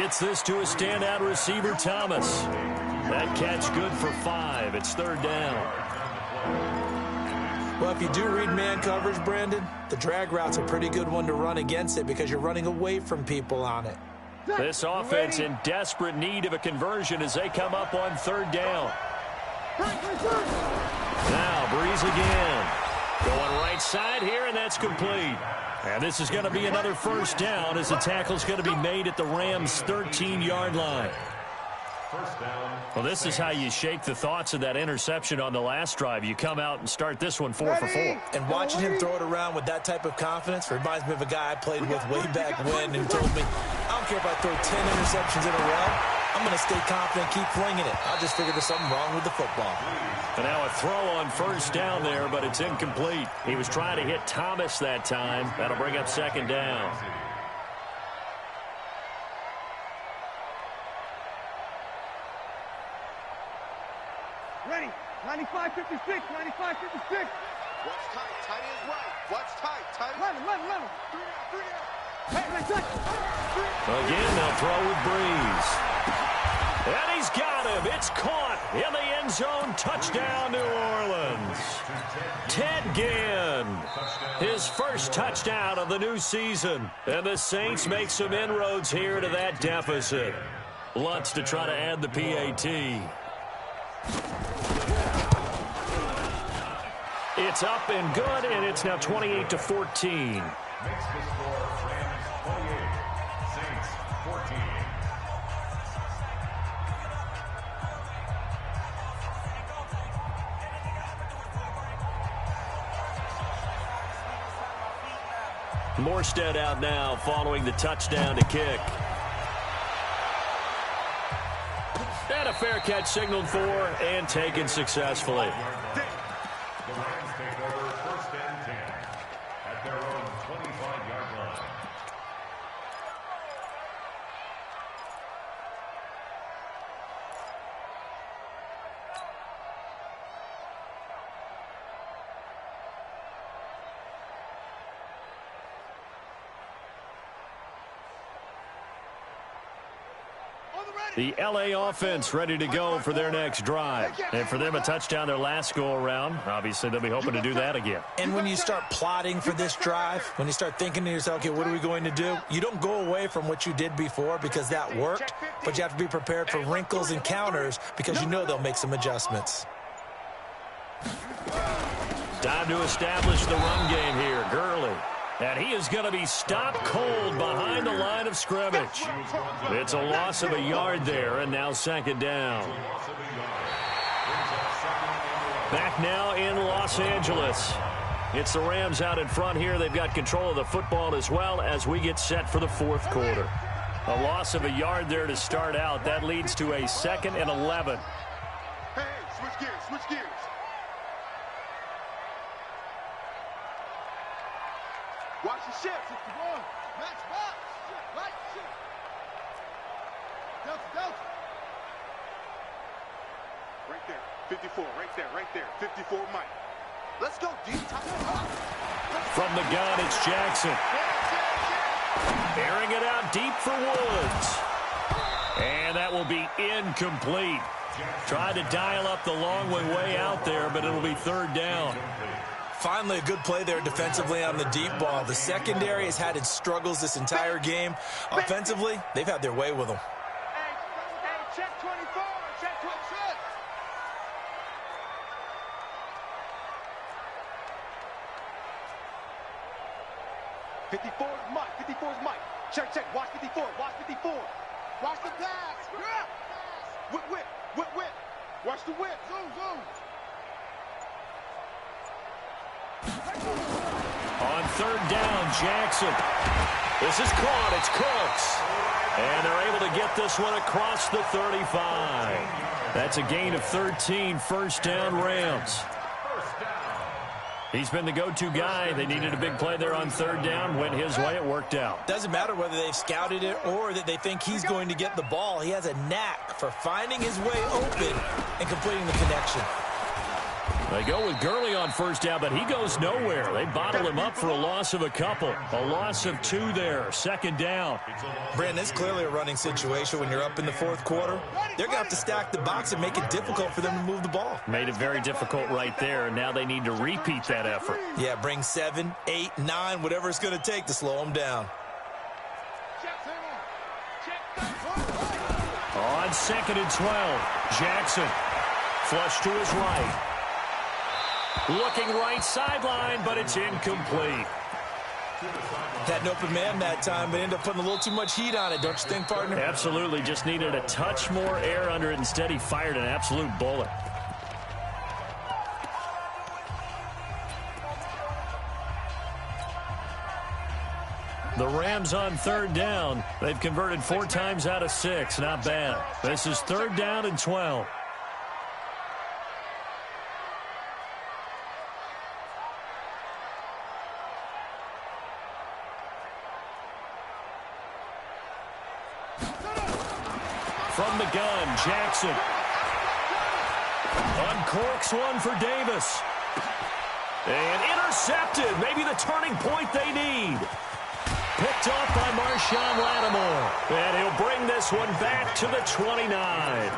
Gets this to a standout receiver, Thomas. That catch good for 5. It's 3rd down. Well, if you do read man coverage, Brandon, the drag route's a pretty good one to run against it because you're running away from people on it. This offense in desperate need of a conversion as they come up on 3rd down. Now, Breeze again. Going right side here, and that's complete. And this is going to be another 1st down as the tackle's going to be made at the Rams' 13-yard line. Well, this is how you shake the thoughts of that interception on the last drive. You come out and start this one 4 for 4. And watching him throw it around with that type of confidence reminds me of a guy I played with way back when who told me, I don't care if I throw 10 interceptions in a row, I'm going to stay confident, keep flinging it. I just figured there's something wrong with the football. And now a throw on 1st down there, but it's incomplete. He was trying to hit Thomas that time. That'll bring up 2nd down. Ready. 95-56. 95-56. Watch tight. Tight is right. Watch tight. Tight. 11. 3 out. Hey, Again, they'll throw with Breeze. And he's got him. It's caught in the end zone. Touchdown, New Orleans. Ted Ginn, his 1st touchdown of the new season. And the Saints make some inroads here to that deficit. Lutz to try to add the PAT. It's up and good, and it's now 28-14. Makes the score Rams 28, Saints 14. Morstead out now following the touchdown to kick. And a fair catch signaled for and taken successfully. The Rams take over 1st and 10 at their own 25-yard line. The LA offense ready to go for their next drive. And for them, a touchdown their last go-around. Obviously, they'll be hoping to do that again. And when you start plotting for this drive, when you start thinking to yourself, okay, what are we going to do? You don't go away from what you did before because that worked, but you have to be prepared for wrinkles and counters because you know they'll make some adjustments. Time to establish the run game here. Gurley. And he is going to be stopped cold behind the line of scrimmage. It's a loss of a yard there, and now 2nd down. Back now in Los Angeles. It's the Rams out in front here. They've got control of the football as well as we get set for the 4th quarter. A loss of a yard there to start out. That leads to a 2nd and 11. Hey, switch gears, switch gears. Watch the shift. 61. Max box. Right shift. Delta, Delta. Right there. 54. Right there. Right there. 54 Mike. Let's go deep. From the gun, it's Jackson. Airing it out deep for Woods. And that will be incomplete. Tried to dial up the long one way out there, but it'll be 3rd down. Finally, a good play there defensively on the deep ball. The secondary has had its struggles this entire game. Offensively, they've had their way with them. Hey, check 24, check 26. '54 is Mike. 54 is Mike. Check, check. Watch 54. Watch 54. Watch the pass. Whip, whip, whip, whip. Watch the whip. Zoom, zoom. On 3rd down, Jackson. This is caught. It's Cooks. And they're able to get this one across the 35. That's a gain of 13, 1st down Rams. He's been the go-to guy. They needed a big play there on 3rd down. Went his way. It worked out. Doesn't matter whether they've scouted it or that they think he's going to get the ball. He has a knack for finding his way open and completing the connection. They go with Gurley on 1st down, but he goes nowhere. They bottle him up for a loss of a couple. A loss of 2 there. 2nd down. Brandon, it's clearly a running situation when you're up in the 4th quarter. They're going to have to stack the box and make it difficult for them to move the ball. Made it very difficult right there, and now they need to repeat that effort. Yeah, bring 7, 8, 9, whatever it's going to take to slow them down. On 2nd and 12, Jackson. Flush to his right. Looking right sideline, but it's incomplete. Had an open man that time, but ended up putting a little too much heat on it, don't you think, partner? Absolutely. Just needed a touch more air under it. Instead, he fired an absolute bullet. The Rams on 3rd down. They've converted 4 times out of 6. Not bad. This is 3rd down and 12. From the gun, Jackson. Uncorks one for Davis. And intercepted. Maybe the turning point they need. Picked off by Marshawn Lattimore. And he'll bring this one back to the 29.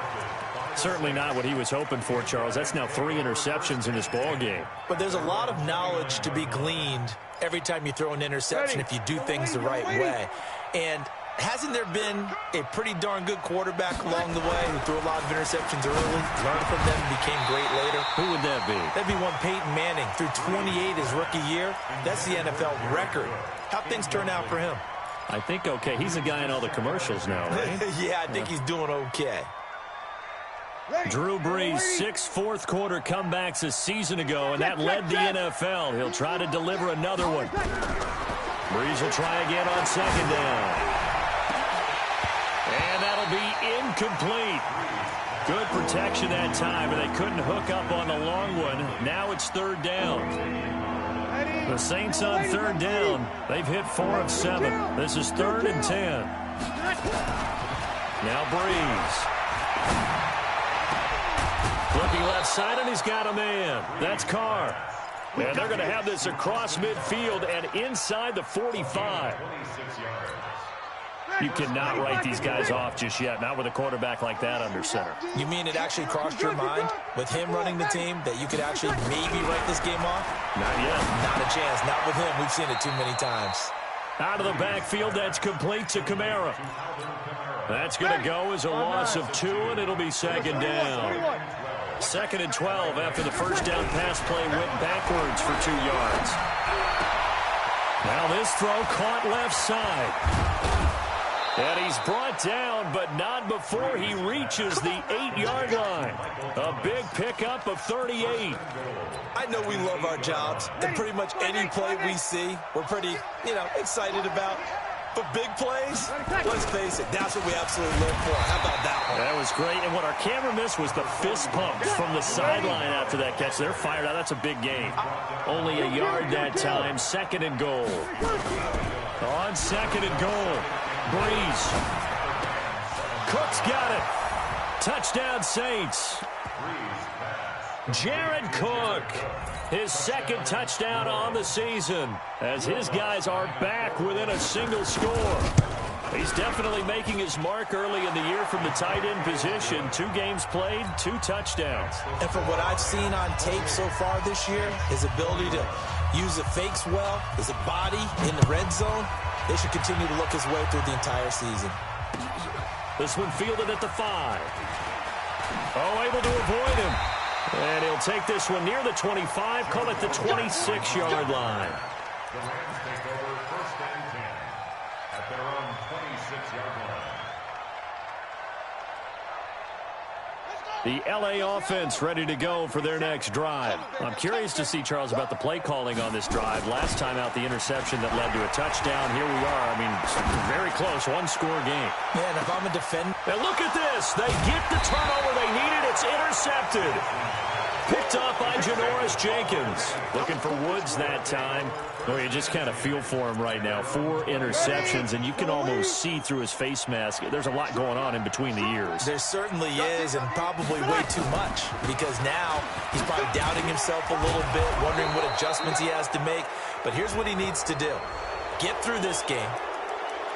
Certainly not what he was hoping for, Charles. That's now 3 interceptions in this ball game. But there's a lot of knowledge to be gleaned every time you throw an interception if you do things the right way. And hasn't there been a pretty darn good quarterback along the way who threw a lot of interceptions early, learned from them, and became great later? Who would that be? That'd be one Peyton Manning. Threw 28 his rookie year. That's the NFL record. How'd things turn out for him? I think okay. He's a guy in all the commercials now, right? Yeah, I think he's doing okay. Drew Brees, 6 fourth-quarter comebacks a season ago, and that led the NFL. He'll try to deliver another one. Brees will try again on second down. And that'll be incomplete. Good protection that time, and they couldn't hook up on the long one. Now it's third down. The Saints on third down. They've hit 4 of 7. This is 3rd and 10. Now Brees. Looking left side, and he's got a man. That's Carr. And they're going to have this across midfield and inside the 45. You cannot write these guys off just yet, not with a quarterback like that under center. You mean it actually crossed your mind with him running the team that you could actually maybe write this game off? Not yet. Not a chance. Not with him. We've seen it too many times. Out of the backfield, that's complete to Kamara. That's going to go as a loss of 2, and it'll be second down. 2nd and 12 after the first down pass play went backwards for 2 yards. Now this throw caught left side. And he's brought down, but not before he reaches the 8-yard line. A big pickup of 38. I know we love our jobs, and pretty much any play we see, we're pretty, excited about. But big plays, let's face it, that's what we absolutely live for. How about that one? That was great, and what our camera missed was the fist pumps from the sideline after that catch. They're fired out. That's a big gain. Only a yard that time, 2nd and goal. On 2nd and goal, Brees. Cook's got it. Touchdown, Saints. Jared Cook, his 2nd touchdown on the season, as his guys are back within a single score. He's definitely making his mark early in the year from the tight end position. 2 games played, 2 touchdowns. And from what I've seen on tape so far this year, his ability to use the fakes well, his body in the red zone, they should continue to look his way through the entire season. This one fielded at the 5. Oh, able to avoid him. And he'll take this one near the 25, call it the 26-yard line. The Rams take over 1st and 10 at their own 26-yard line. The L.A. offense ready to go for their next drive. I'm curious to see, Charles, about the play calling on this drive. Last time out, the interception that led to a touchdown. Here we are. I mean, very close, 1-score game. Yeah, and if I'm a defender. And look at this. They get the turnover they needed. It's intercepted. Picked up by Janoris Jenkins. Looking for Woods that time. Oh, you just kind of feel for him right now. 4 interceptions, and you can almost see through his face mask. There's a lot going on in between the ears. There certainly is, and probably way too much, because now he's probably doubting himself a little bit, wondering what adjustments he has to make. But here's what he needs to do. Get through this game.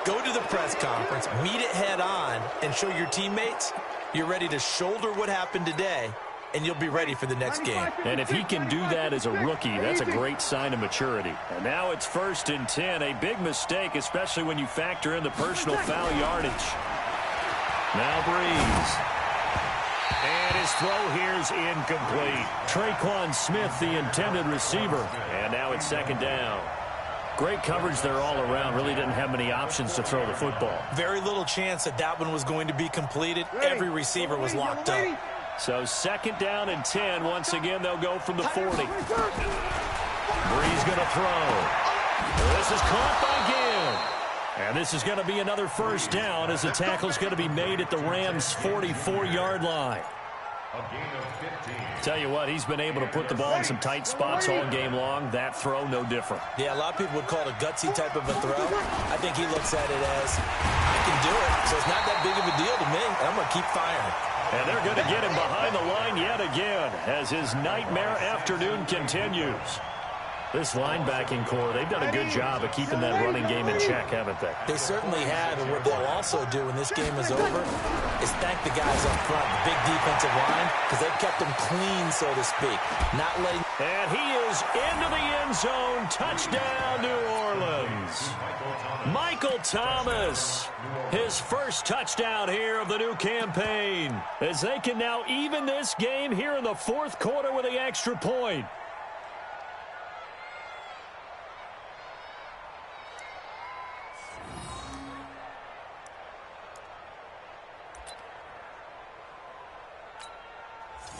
Go to the press conference, meet it head on, and show your teammates you're ready to shoulder what happened today, and you'll be ready for the next game. And if he can do that as a rookie, that's a great sign of maturity. And now it's 1st and 10. A big mistake, especially when you factor in the personal foul yardage. Now Brees. And his throw here's incomplete. Traquan Smith, the intended receiver. And now it's 2nd down. Great coverage there all around. Really didn't have many options to throw the football. Very little chance that one was going to be completed. Every receiver was locked up. So 2nd down and 10. Once again, they'll go from the 40. Brees going to throw. This is caught by Gibb. And this is going to be another 1st down as the tackle's going to be made at the Rams' 44-yard line. A gain of 15. Tell you what, he's been able to put the ball in some tight spots all game long. That throw, no different. Yeah, a lot of people would call it a gutsy type of a throw. I think he looks at it as, I can do it, so it's not that big of a deal to me, and I'm going to keep firing. And they're going to get him behind the line yet again as his nightmare afternoon continues. This linebacking core, they've done a good job of keeping that running game in check, haven't they? They certainly have, and what they'll also do when this game is over is thank the guys up front, the big defensive line, because they've kept them clean, so to speak. Not letting... And he is into the end zone. Touchdown, New Orleans. Michael Thomas, his first touchdown here of the new campaign, as they can now even this game here in the 4th quarter with the extra point.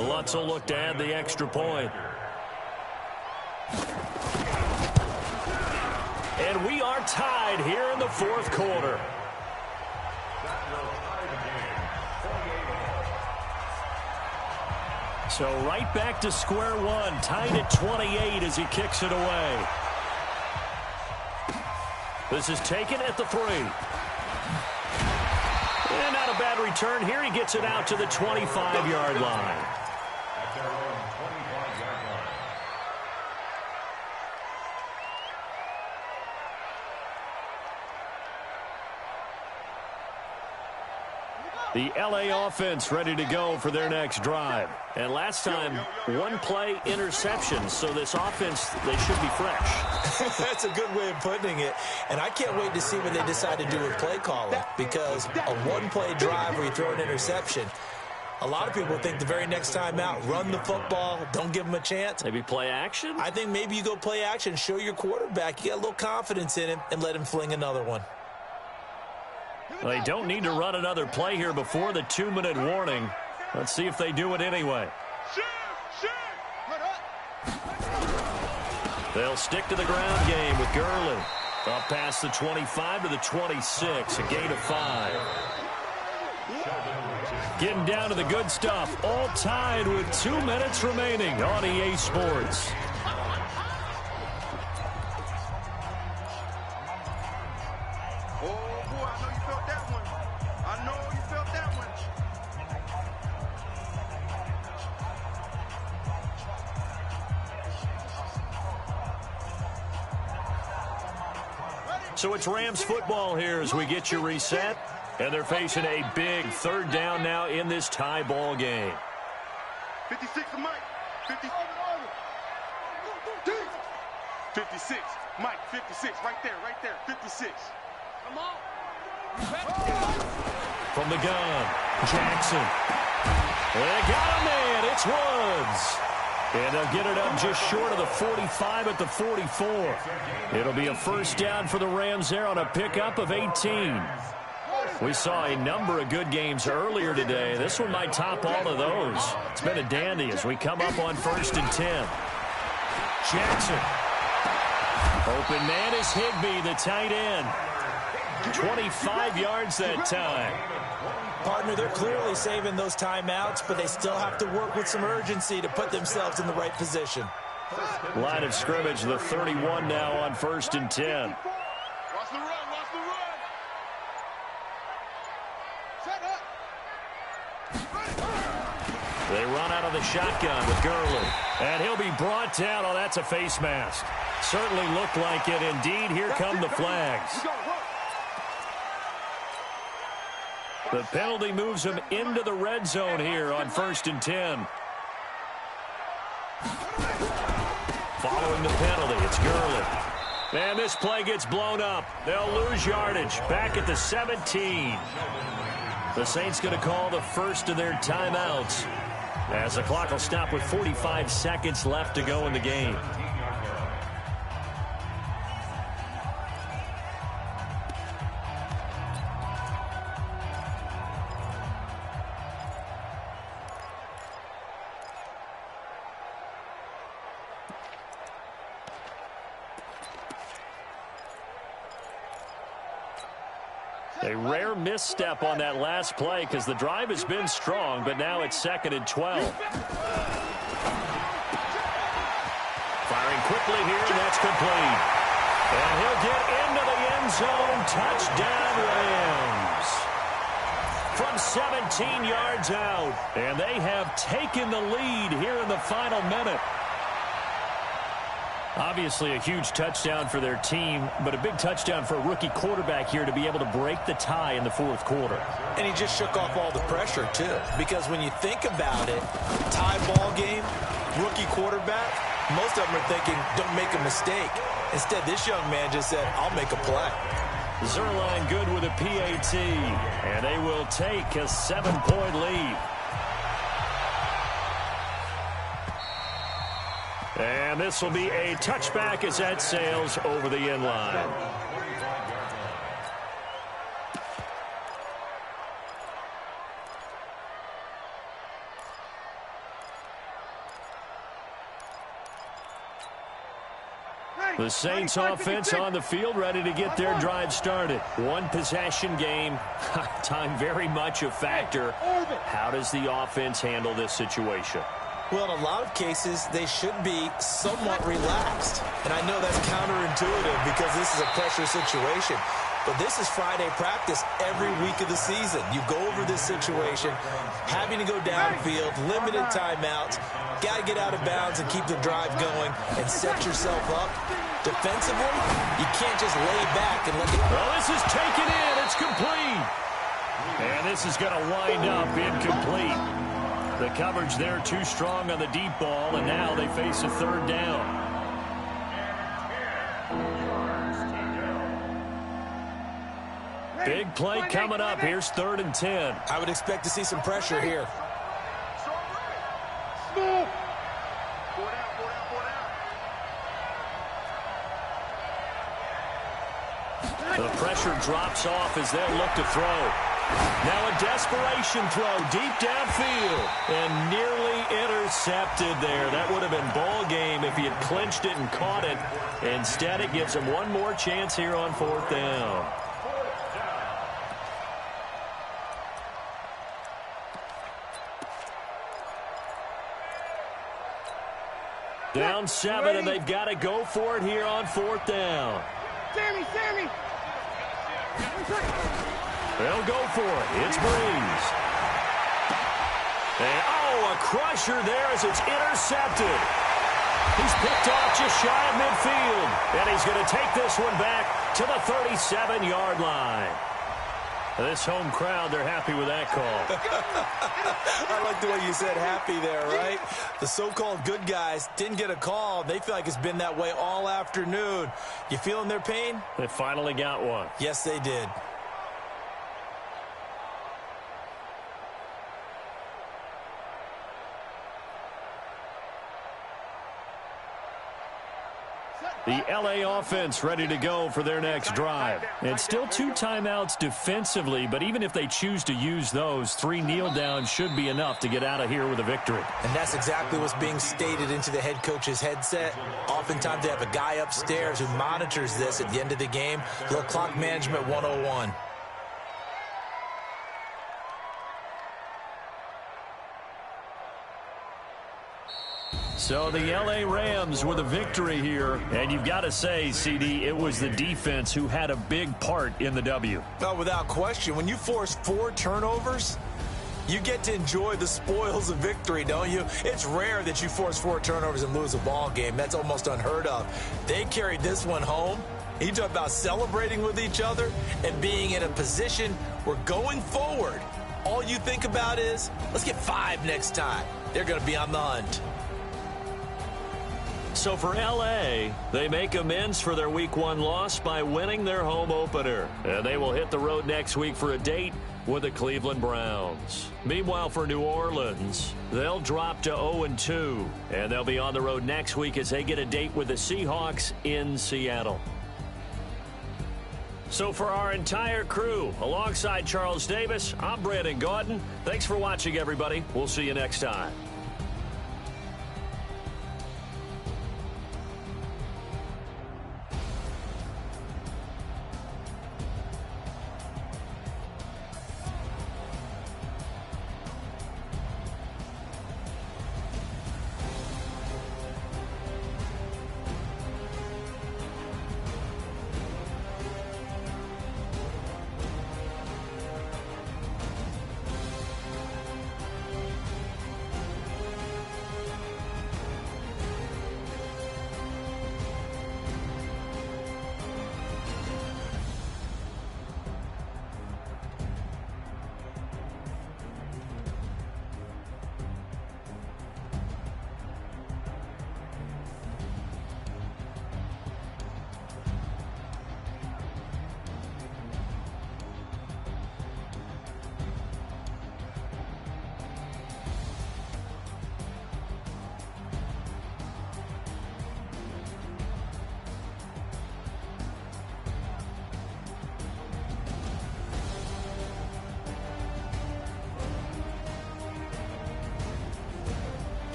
Lutz will look to add the extra point. And we are tied here in the fourth quarter. So right back to square one, tied at 28 as he kicks it away. This is taken at the 3. And not a bad return here. He gets it out to the 25-yard line. At their own 25-yard line. The LA offense ready to go for their next drive. And last time, one-play interception. So this offense, they should be fresh. That's a good way of putting it. And I can't wait to see what they decide to do with play calling. Because a one-play drive where you throw an interception, a lot of people think the very next time out, run the football, don't give them a chance. Maybe play action? I think maybe you go play action, show your quarterback you got a little confidence in him, and let him fling another one. Well, they don't need to run another play here before the 2-minute warning. Let's see if they do it anyway. They'll stick to the ground game with Gurley. Up past the 25 to the 26, a gain of 5. Getting down to the good stuff, all tied with 2 minutes remaining on EA Sports. So it's Rams football here as we get you reset. And they're facing a big third down now in this tie ball game. 56, Mike. 56. Mike, 56. Right there. 56. Come on. From the gun, Jackson. They got a man. It's Woods. And they'll get it up just short of the 45 at the 44. It'll be a first down for the Rams there on a pickup of 18. We saw a number of good games earlier today. This one might top all of those. It's been a dandy as we come up on 1st and 10. Jackson. Open man is Higbee, the tight end. 25 yards that time. Partner, they're clearly saving those timeouts, but they still have to work with some urgency to put themselves in the right position. Line of scrimmage, the 31 now on 1st and 10. Watch the run. They run out of the shotgun with Gurley. And he'll be brought down. Oh, that's a face mask. Certainly looked like it. Indeed, here come the flags. The penalty moves him into the red zone here on 1st and 10. Following the penalty, it's Gurley. And this play gets blown up. They'll lose yardage back at the 17. The Saints going to call the first of their timeouts as the clock will stop with 45 seconds left to go in the game. A rare misstep on that last play because the drive has been strong, but now it's 2nd and 12. Firing quickly here, and that's complete. And he'll get into the end zone. Touchdown, Rams. From 17 yards out. And they have taken the lead here in the final minute. Obviously a huge touchdown for their team, but a big touchdown for a rookie quarterback here to be able to break the tie in the 4th quarter. And he just shook off all the pressure, too. Because when you think about it, tie ball game, rookie quarterback, most of them are thinking, don't make a mistake. Instead, this young man just said, I'll make a play. Zerline good with a PAT, and they will take a 7-point lead. And this will be a touchback as that sails over the end line. The Saints offense on the field, ready to get their drive started. One possession game, time very much a factor. How does the offense handle this situation? Well, in a lot of cases, they should be somewhat relaxed. And I know that's counterintuitive because this is a pressure situation. But this is Friday practice every week of the season. You go over this situation, having to go downfield, limited timeouts, got to get out of bounds and keep the drive going and set yourself up. Defensively, you can't just lay back and let it... Well, this is taken in. It's complete. And this is going to wind up incomplete. The coverage there too strong on the deep ball, and now they face a third down. Big play coming up. Here's 3rd and 10. I would expect to see some pressure here. The pressure drops off as they look to throw. Now a desperation throw deep downfield and nearly intercepted there. That would have been ball game if he had clinched it and caught it. Instead, it gives him one more chance here on 4th down. Down 7, and they've got to go for it here on 4th down. Sammy! They'll go for it. It's Breeze. And, a crusher there as it's intercepted. He's picked off just shy of midfield. And he's going to take this one back to the 37-yard line. This home crowd, they're happy with that call. I like the way you said happy there, right? The so-called good guys didn't get a call. They feel like it's been that way all afternoon. You feeling their pain? They finally got one. Yes, they did. The LA offense ready to go for their next drive. And still 2 timeouts defensively, but even if they choose to use those, 3 kneel downs should be enough to get out of here with a victory. And that's exactly what's being stated into the head coach's headset. Oftentimes they have a guy upstairs who monitors this at the end of the game. A little clock management 101. So the L.A. Rams with a victory here. And you've got to say, CD, it was the defense who had a big part in the W. No, without question. When you force 4 turnovers, you get to enjoy the spoils of victory, don't you? It's rare that you force 4 turnovers and lose a ball game. That's almost unheard of. They carried this one home. You talk about celebrating with each other and being in a position where going forward, all you think about is, let's get 5 next time. They're going to be on the hunt. So for L.A., they make amends for their Week 1 loss by winning their home opener. And they will hit the road next week for a date with the Cleveland Browns. Meanwhile, for New Orleans, they'll drop to 0-2. And they'll be on the road next week as they get a date with the Seahawks in Seattle. So for our entire crew, alongside Charles Davis, I'm Brandon Gaudin. Thanks for watching, everybody. We'll see you next time.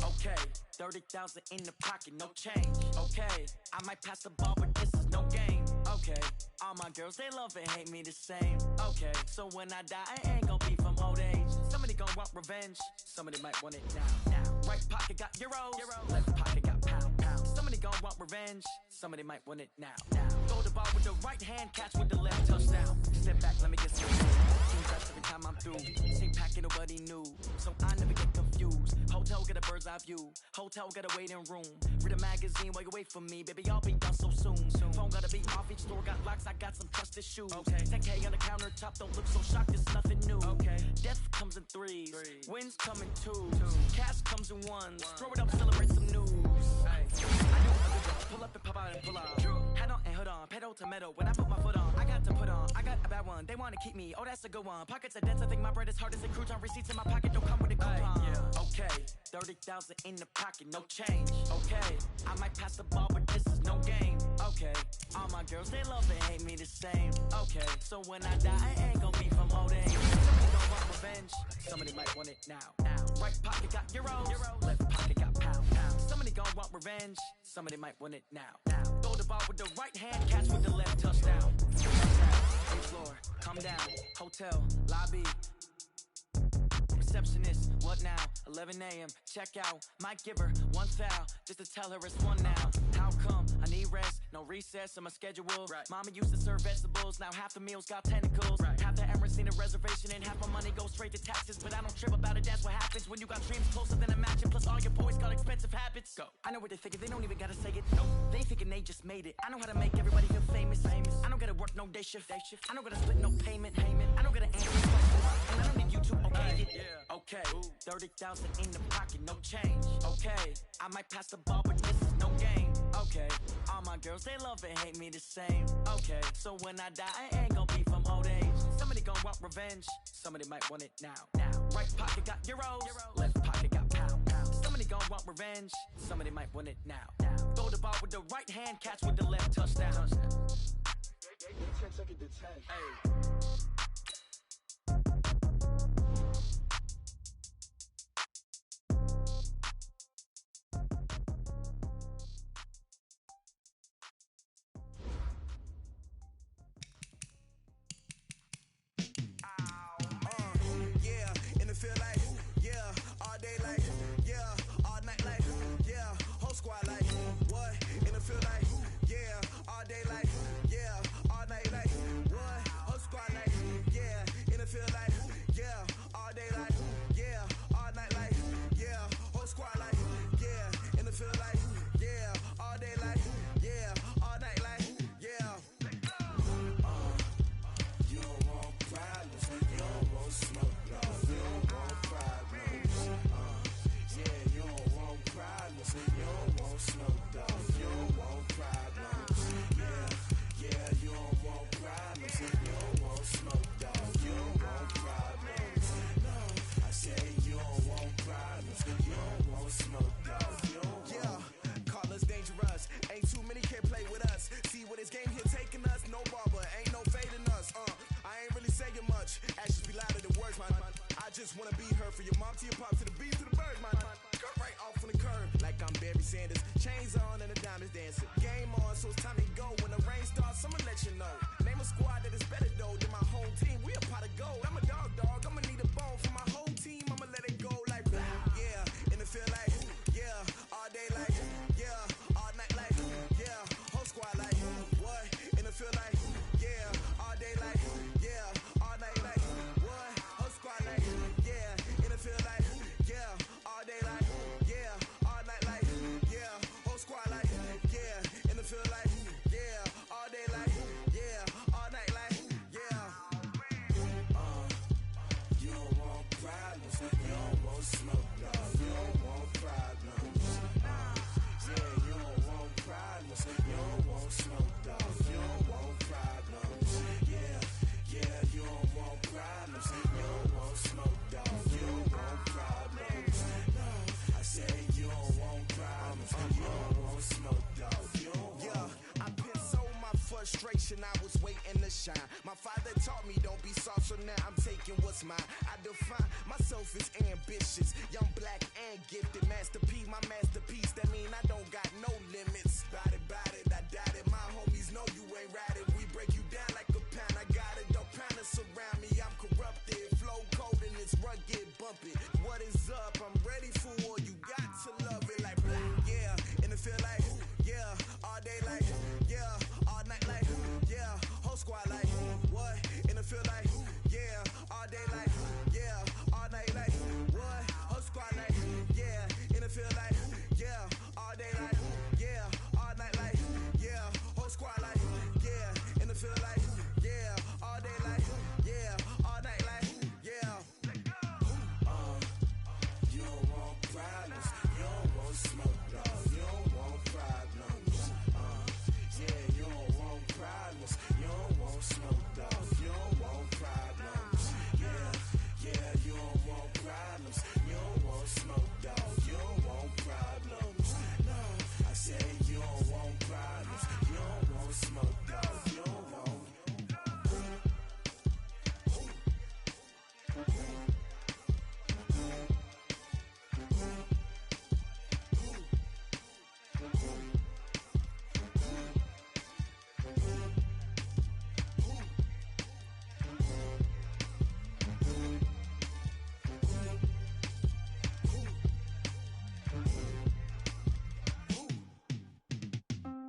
Okay, 30,000 in the pocket, no change. Okay, I might pass the ball, but this is no game. Okay, all my girls, they love and hate me the same. Okay, so when I die, I ain't gon' be from old age. Somebody gon' want revenge, somebody might want it now. Right pocket got euros, left pocket got pound. Somebody gon' want revenge, somebody might want it now. Throw the ball with the right hand, catch with the left, touchdown. Step back, let me get some food. Team best every time I'm through. Same packet, nobody knew, so I never get confused. Hotel get a bird's eye view, hotel got a waiting room. Read a magazine while you wait for me, baby, I'll be done so soon. Phone gotta be off, each store got locks, I got some trusted shoes. 10K on the countertop, don't look so shocked, it's nothing new. Death comes in threes, wins come in twos, cash comes in ones. Throw it up, celebrate some news. Pull up and pop out and pull out. Head on and hood on, pedal to metal. When I put my foot on, I got to put on. I got a bad one, they wanna keep me. Oh, that's a good one. Pockets are dense, I think my bread is hard as a crouton. Receipts in my pocket don't come with a coupon. Okay, 30,000 in the pocket, no change. Okay, I might pass the ball, but this is no game. Okay, all my girls, they love and hate me the same. Okay, so when I die, I ain't gon' be from old age. Somebody gon' want revenge, somebody might want it now. Right pocket got euros, left pocket got pound. Somebody gon' want revenge, somebody might want it now. Throw the ball with the right hand, catch with the left, touchdown. Floor, come down, hotel, lobby. Receptionist, what now? 11 a.m. Check out. Might give her one foul just to tell her it's one now. How come? I need rest, no recess on my schedule. Mama used to serve vegetables, now half the meals got tentacles. Half the Emirates need a reservation and half my money goes straight to taxes. But I don't trip about it, that's what happens when you got dreams closer than a match. Plus all your boys got expensive habits. Go. I know what they're thinking, they don't even gotta say it. Nope. They thinking they just made it. I know how to make everybody feel famous. I don't gotta work no day shift. I don't gotta split no payment. I don't gotta answer questions. And I don't need you to okay it. Okay, 30,000 in the pocket, no change. Okay, I might pass the ball, but this is no game. Okay, all my girls, they love and hate me the same. Okay, so when I die, I ain't gon' be from old age. Somebody gon' want revenge, somebody might want it now. Right pocket got euros, left pocket got pound. Somebody gon' want revenge, somebody might want it now. Throw the ball with the right hand, catch with the left, touchdown. Hey. just wanna be her. For your mom to your pop to the beat to the bird, man. Cut right off on the curb like I'm Barry Sanders. Chains on and the diamonds dancing. Game on, so it's time to go. When the rain starts, I'ma let you know. Name a squad that is better though than my home team. We a pot of gold. I'm a dog. I'ma need a bone for my whole team. I'ma let it go like blah. Yeah, and it feel like yeah, all day like yeah, all night like yeah, whole squad like what? And it feel like yeah, all day like yeah, all night like what? Whole squad like yeah, and it feel like yeah, all day like yeah, all night like yeah, whole squad like yeah, and it feel like yeah, all day like yeah, all night like yeah. so now I'm taking what's mine. I define myself as ambitious, young, black, and gifted. Master P, my masterpiece, that mean I don't got no limits. Bout it, I doubt it. My homies know you ain't ride it. We break you down like a pound. I got it, don't pound us around me. I'm corrupted, flow cold and it's rugged, bump it. What is up? I'm ready for war. You got to love it like, yeah. And it feel like, yeah. All day like, yeah. All night like, yeah. Whole squad like, what? And it feel like, yeah. All day like, yeah. All night like, what? Whole squad like, yeah. And it feel like, yeah. All day like, yeah. All night like, yeah. Whole squad like, yeah. And it feel like, yeah. All day like, yeah. All night like, yeah. You don't want problems. You don't want smoke, dog. You don't want problems. Yeah, you don't want problems. You don't want smoke, dog. You don't want problems. Yeah, you don't want problems. You don't want smoke, dog. You don't want problems. No, I said you don't want problems. You don't want smoke, dog. You don't want.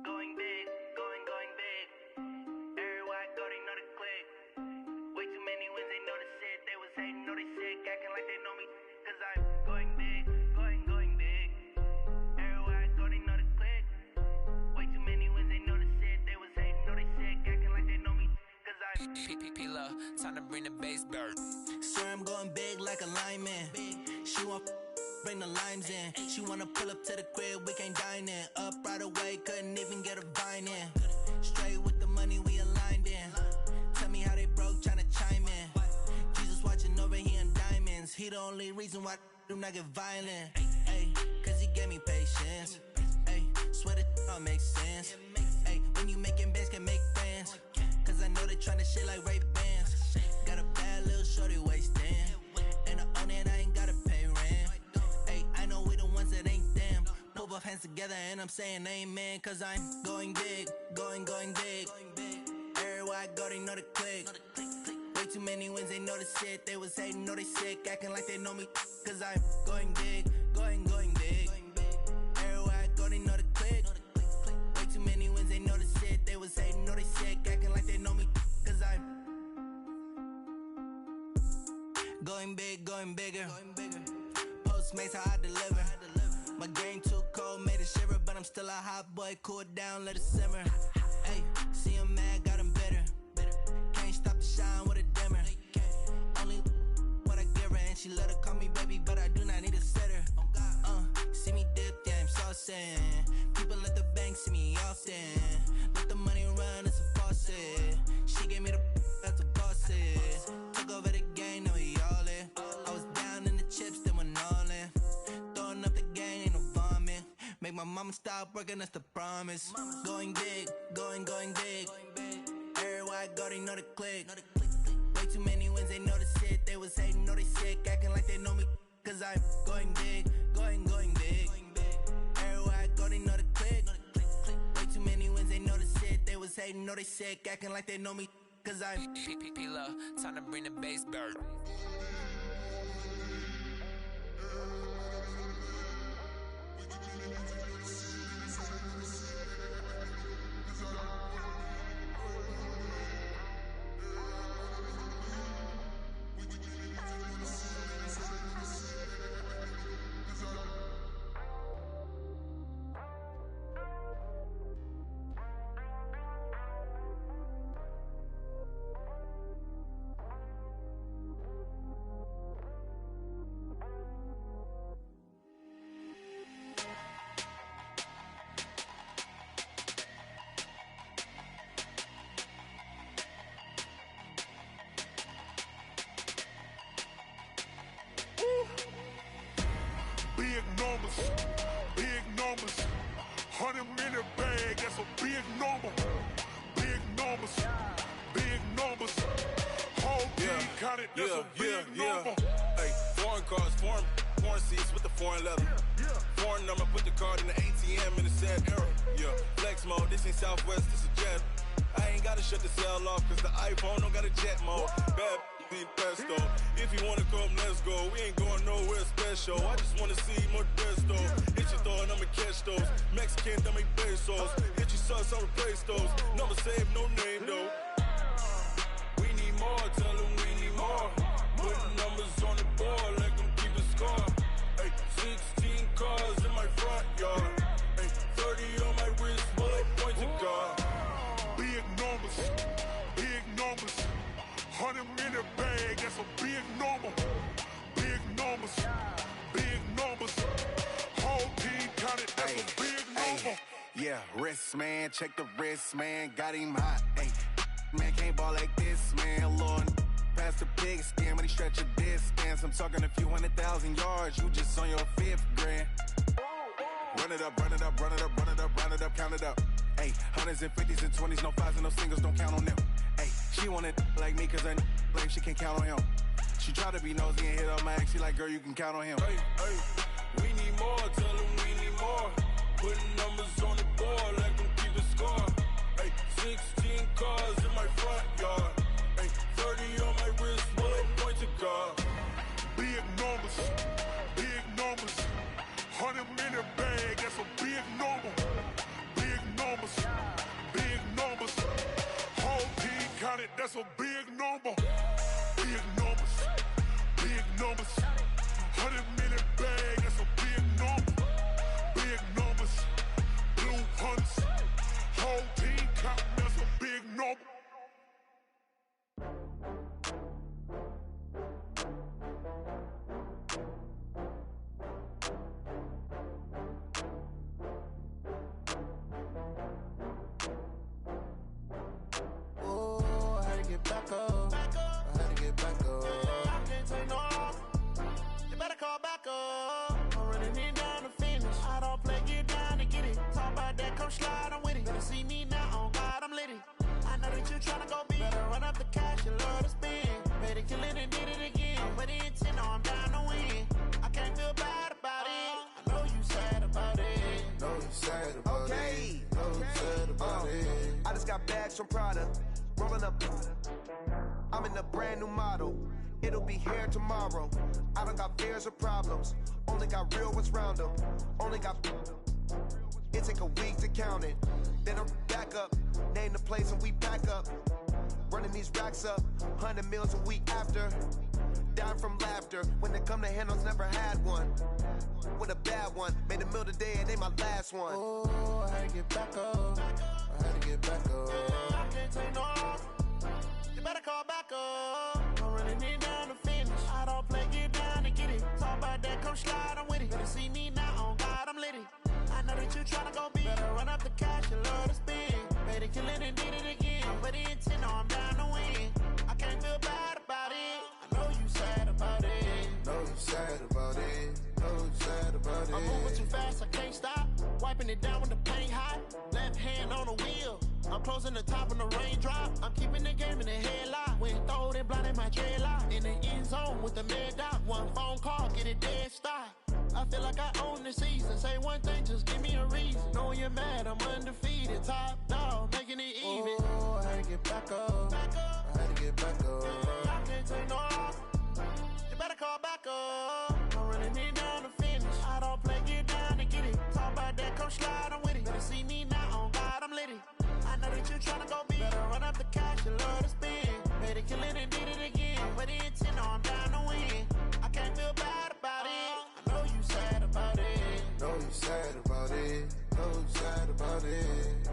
Going big, going big. Everywhere I go, they know the click. Way too many wins, they know the shit. They was hating, know they sick, acting like they know me. Cause I'm going big, going big. Everywhere I go, they know the click. Way too many wins, they know the shit. They was hating, know they sick, acting like they know me. Cause I'm P-P-P-Love, time to bring the bass bird. swear I'm going big like a lineman. She want bring the limes in. She wanna pull up to the crib, we can't dine in. Up right away, couldn't even get a vine in. Straight with the money, we aligned in. Tell me how they broke, tryna chime in. Jesus watching over here in diamonds. He the only reason why I do not get violent. Ay, cause he gave me patience. Ay, swear that all makes sense. Ay, when you making bands, can make friends. Cause I know they tryna shit like Ray-Bans. Got a bad little shorty wasting. And I own it, I ain't gotta pay rent. Ay, I know we the ones that ain't them. Pull both hands together and I'm saying amen. Cause I'm going big, going big. Everywhere I go, they know the click. Way too many wins, they know the shit. They was hating, know they sick, acting like they know me. Cause I'm going big, going big. Everywhere I go, they know the click. Way too many wins, they know the shit. They was hating, know they sick, acting like they know me. Cause I'm going big, going bigger. Postmates, how I deliver. My game too cold, made it shiver. But I'm still a hot boy, cool it down, let it simmer. Hey, see him mad, got him bitter. Can't stop the shine with a dimmer. Only what I give her, and she let her call me baby, but I do not need a sitter. See me dip, yeah, I'm saucing. People at the bank see me often. Let the money run, it's a faucet. She gave me the that's a boss is. Took over the game, now we all in. I was down in the chips, then went all in. Throwing up the game, ain't no vomit. Make my mama stop working, that's the promise. Going big, going big. Everywhere I go, they know the click. Way too many wins, they know the shit. They was hating, know they sick, acting like they know me. Cause I'm going big, going big. Everywhere I go, they know the click. Way too many wins, they know the shit. They was hating, know they sick, acting like they know me. Cause I'm P-P-P-Love, time to bring the bass bird. count it, that's a big number. Hey, foreign cars, foreign seats with the foreign leather. Foreign number, put the card in the ATM in the sad era. Yeah, flex mode, this ain't Southwest, this a jet. I ain't gotta shut the cell off, cause the iPhone don't got a jet mode. Bad need pesto. If you wanna come, let's go. We ain't going nowhere special. I just wanna see more Modesto. Hit your throw and I'ma catch those. Mexican, that make pesos. Hit your sauce, I'll replace those. Number save, no name though. We need more, tell them we need more. Putting numbers on the board, let them keep the score. Hey, 16 cars in my front yard. Hey, 30 on my wrist, bullet points to God. Big numbers, big numbers. 100 in the bag, that's a big number. Big numbers, big numbers. Whole team counted, that's a big number. Yeah, wrist man, check the wrist man, got him hot. Ay, man can't ball like this, man. Lord, past the pig skin when he stretch a distance. I'm talking a few 100,000 yards, you just on your 5th grand. Run it up, run it up, run it up, run it up, run it up, count it up. Ay, 100s and 50s and 20s, no 5s and no singles, don't count on them. Ay, she want it like me, cause her like she can't count on him. She try to be nosy and hit up my ex, she like, girl, you can count on him. Hey, hey, we need more, tell them we need more. Putting numbers on the board, let them keep the score. Hey, 16 cars in my front yard. Hey, 30 on my wrist, bullet point to God. Big numbers, big numbers. 100 in the bag, that's a big number. Big numbers, big numbers. Whole team counted, that's a big number. Big numbers, big numbers. 100 in the bag, that's a big number. Big numbers, blue hunts. Whole team counting, that's a big number. Back up. I had to get back up. I can't take no loss. You better call back up. I'm running in down to finish. I don't play, get down to get it. Talk about that, come slide, I'm with it. Better see me now, on God, I'm lit it. I know that you tryna go big. Better run up the cash, you love to spend. Made it, kill it, and did it again. But the intent, no, I'm down to win. I can't feel bad about it. I know you sad about it. Know you sad about it. Know you sad about it. I just got bags from Prada. Rolling up, I'm in a brand new model. It'll be here tomorrow. I don't got fears or problems. Only got real ones round them. Only got. It take a week to count it. Then I'm back up. Name the place and we pack up. Running these racks up. 100 meals a week after. Down from laughter. When they come to handles, never had one. With a bad one. Made a meal today and they my last one. Oh, I had to get back up. I had to get back up. I can't take no loss. You better call back up. I'm running in down to finish. I don't play, get down to get it. Talk about that, come slide, I'm with it. Better see me now, on God, I'm lit it. I know that you tryna go big. Better run up the cash, you love to spend. Made it, kill it, and did it again. But the intent, no, I'm down to win. I can't feel bad about it. I know you sad about it. Know you sad about it. Know you sad about it. I'm moving too fast, I can't stop. Wiping it down when the paint hot. Left hand on the wheel. I'm closing the top when the raindrop. I'm keeping the game in the headlock. When throwed and blinded my dreadlock. In the end zone with the mad dot. One phone call, get it dead stop. I feel like I own the season. Say one thing, just give me a reason. Knowing you're mad, I'm undefeated. Top dog, making it even. Oh, I had to get back up. I had to get back up. I can't take no loss. You better call back up. I'm running in down to finish. I don't play, get down to get it. Talk about that, come slide, I'm with it. Better see me now, on God, I'm lit it. I know that you tryna go big. Better run up the cash, you love to spend. Made it, kill it, and did it again. But the intent, no, I'm down to win. I can't feel bad about it. I know you sad about it. Know you sad about it. Know you sad about it.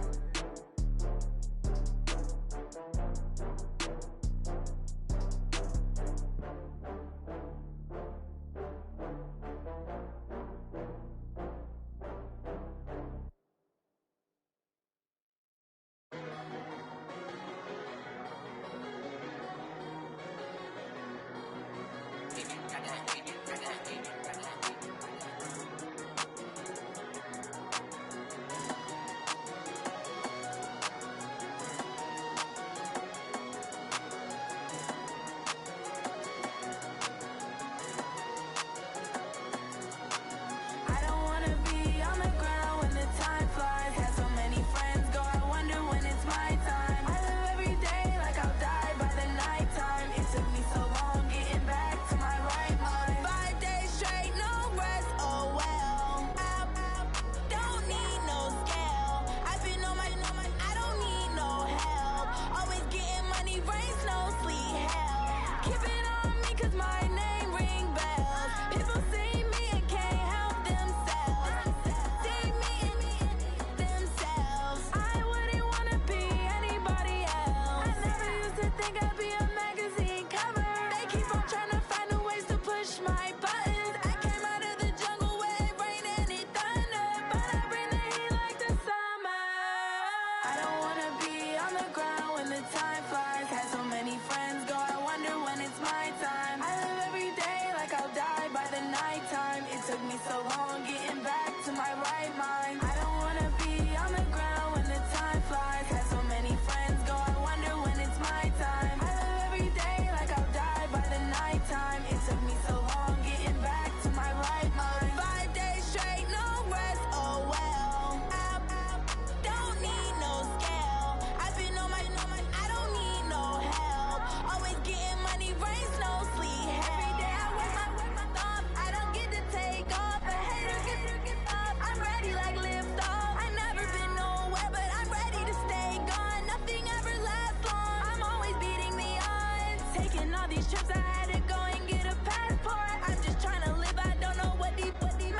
Keep it on me 'cause my name ring bells. People see me and can't help themselves. See me and themselves. I wouldn't wanna be anybody else. I never used to think I'd be a magazine cover. They keep on trying to find a ways to push my buttons. I came out of the jungle where it rained and it thundered, but I bring the heat like the summer. I don't wanna be on the ground when the time flies. Had so many friends go, I wonder when it's my time. I live every day like I'll die by the nighttime. It took me so long getting back to my right mind. I don't wanna be on the ground when the time flies. Had so many friends go, I wonder when it's my time. I live every day like I'll die by the nighttime. It took me so long getting back to my right mind. 5 days straight, no rest, oh well. I don't need no scale. I've been on my, I don't need no help. Always getting money, rain, snow, sleet. Every day I work my thumb. I don't get to take off. A hater get up. I'm ready like lift off. I never been nowhere, but I'm ready to stay gone. Nothing ever lasts long. I'm always beating the odds. Taking all these trips, I had to go and get a passport. I'm just trying to live. I don't know what the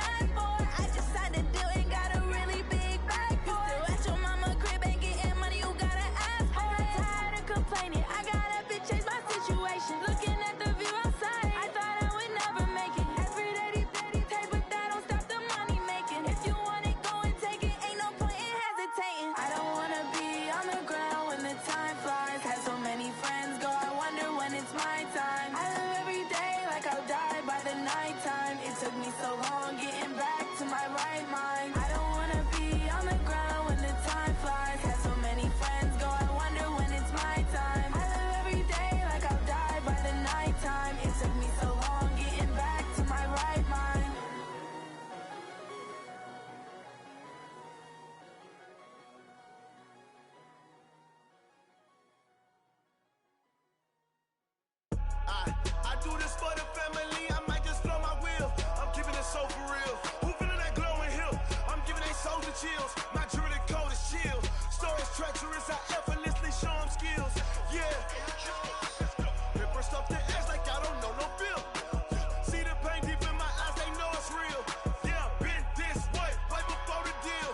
mad for. I just signed a deal and got a really big bag for it. Still at your mama crib and getting money, you gotta ask for it. I'm tired of complaining. I gotta bitch change my situation. Looking at the view outside, I thought I would never make it. Every day they take, but that don't stop the money making. If you want it, go and take it. Ain't no point in hesitating. I don't wanna be on the ground when the time flies. Had so many friends go, I wonder when it's my time. I live every day like I'll die by the nighttime. It took me so long getting back to my right mind. I don't wanna be on the ground when the time flies. Had so many friends go, I wonder when it's my time. I live every day like I'll die by the nighttime. It took me so long getting back to my right mind. I do this for the family, I might just blow my wheel. I'm keeping it so for real. Who feeling that glowing hill? I'm giving they souls the chills. My jewelry code is chill. Stories treacherous, I effortlessly show them skills. Yeah. Paper stuff the edge like I don't know no feel. See the pain deep in my eyes, they know it's real. Yeah, been this way, right before the deal.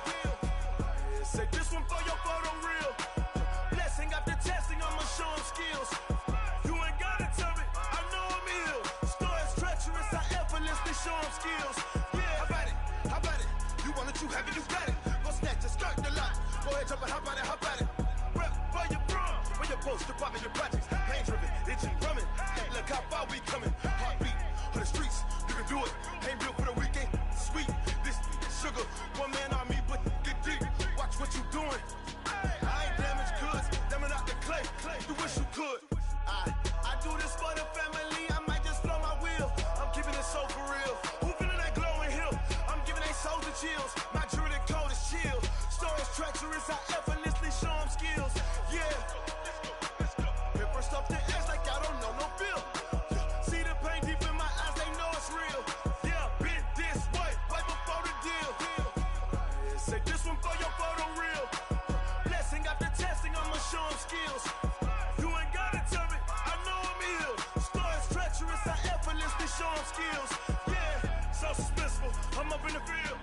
Say this one for your photo real. Blessing after testing, I'ma show them skills. You ain't gotta tell me, I know I'm ill. Stories treacherous, I effortlessly show them skills. Yeah, how about it? How about it? You want it, you have it, you got it. Go snatch it, skirt the lot. Go ahead, jump it, how about it? How about it? Rep where you from? Where you post to pop in your projects? Pain driven, itching, drumming. Look how far we coming. Heartbeat on the streets, you can do it. Ain't built for the weekend. Sweet, this sugar, one man army, but get deep. Watch what you doing. I ain't damaged goods, damn out the clay. You wish you could. I do this for the family, I might just blow my wheel. I'm keeping it so for real. Who feeling that glowing hill? I'm giving they souls the chills. My jewelry code is chill. Stories treacherous, I effortlessly show them skills. Yeah. Paper stuff the edge like I don't know no feel. See the pain deep in my eyes, they know it's real. Yeah, been this way, right before the deal. Say this one for your photo real. Blessing after testing, I'ma show them skills. You ain't gotta tell me, I know I'm ill. Stories treacherous, I effortlessly show them skills. Yeah, so suspenseful, I'm up in the field.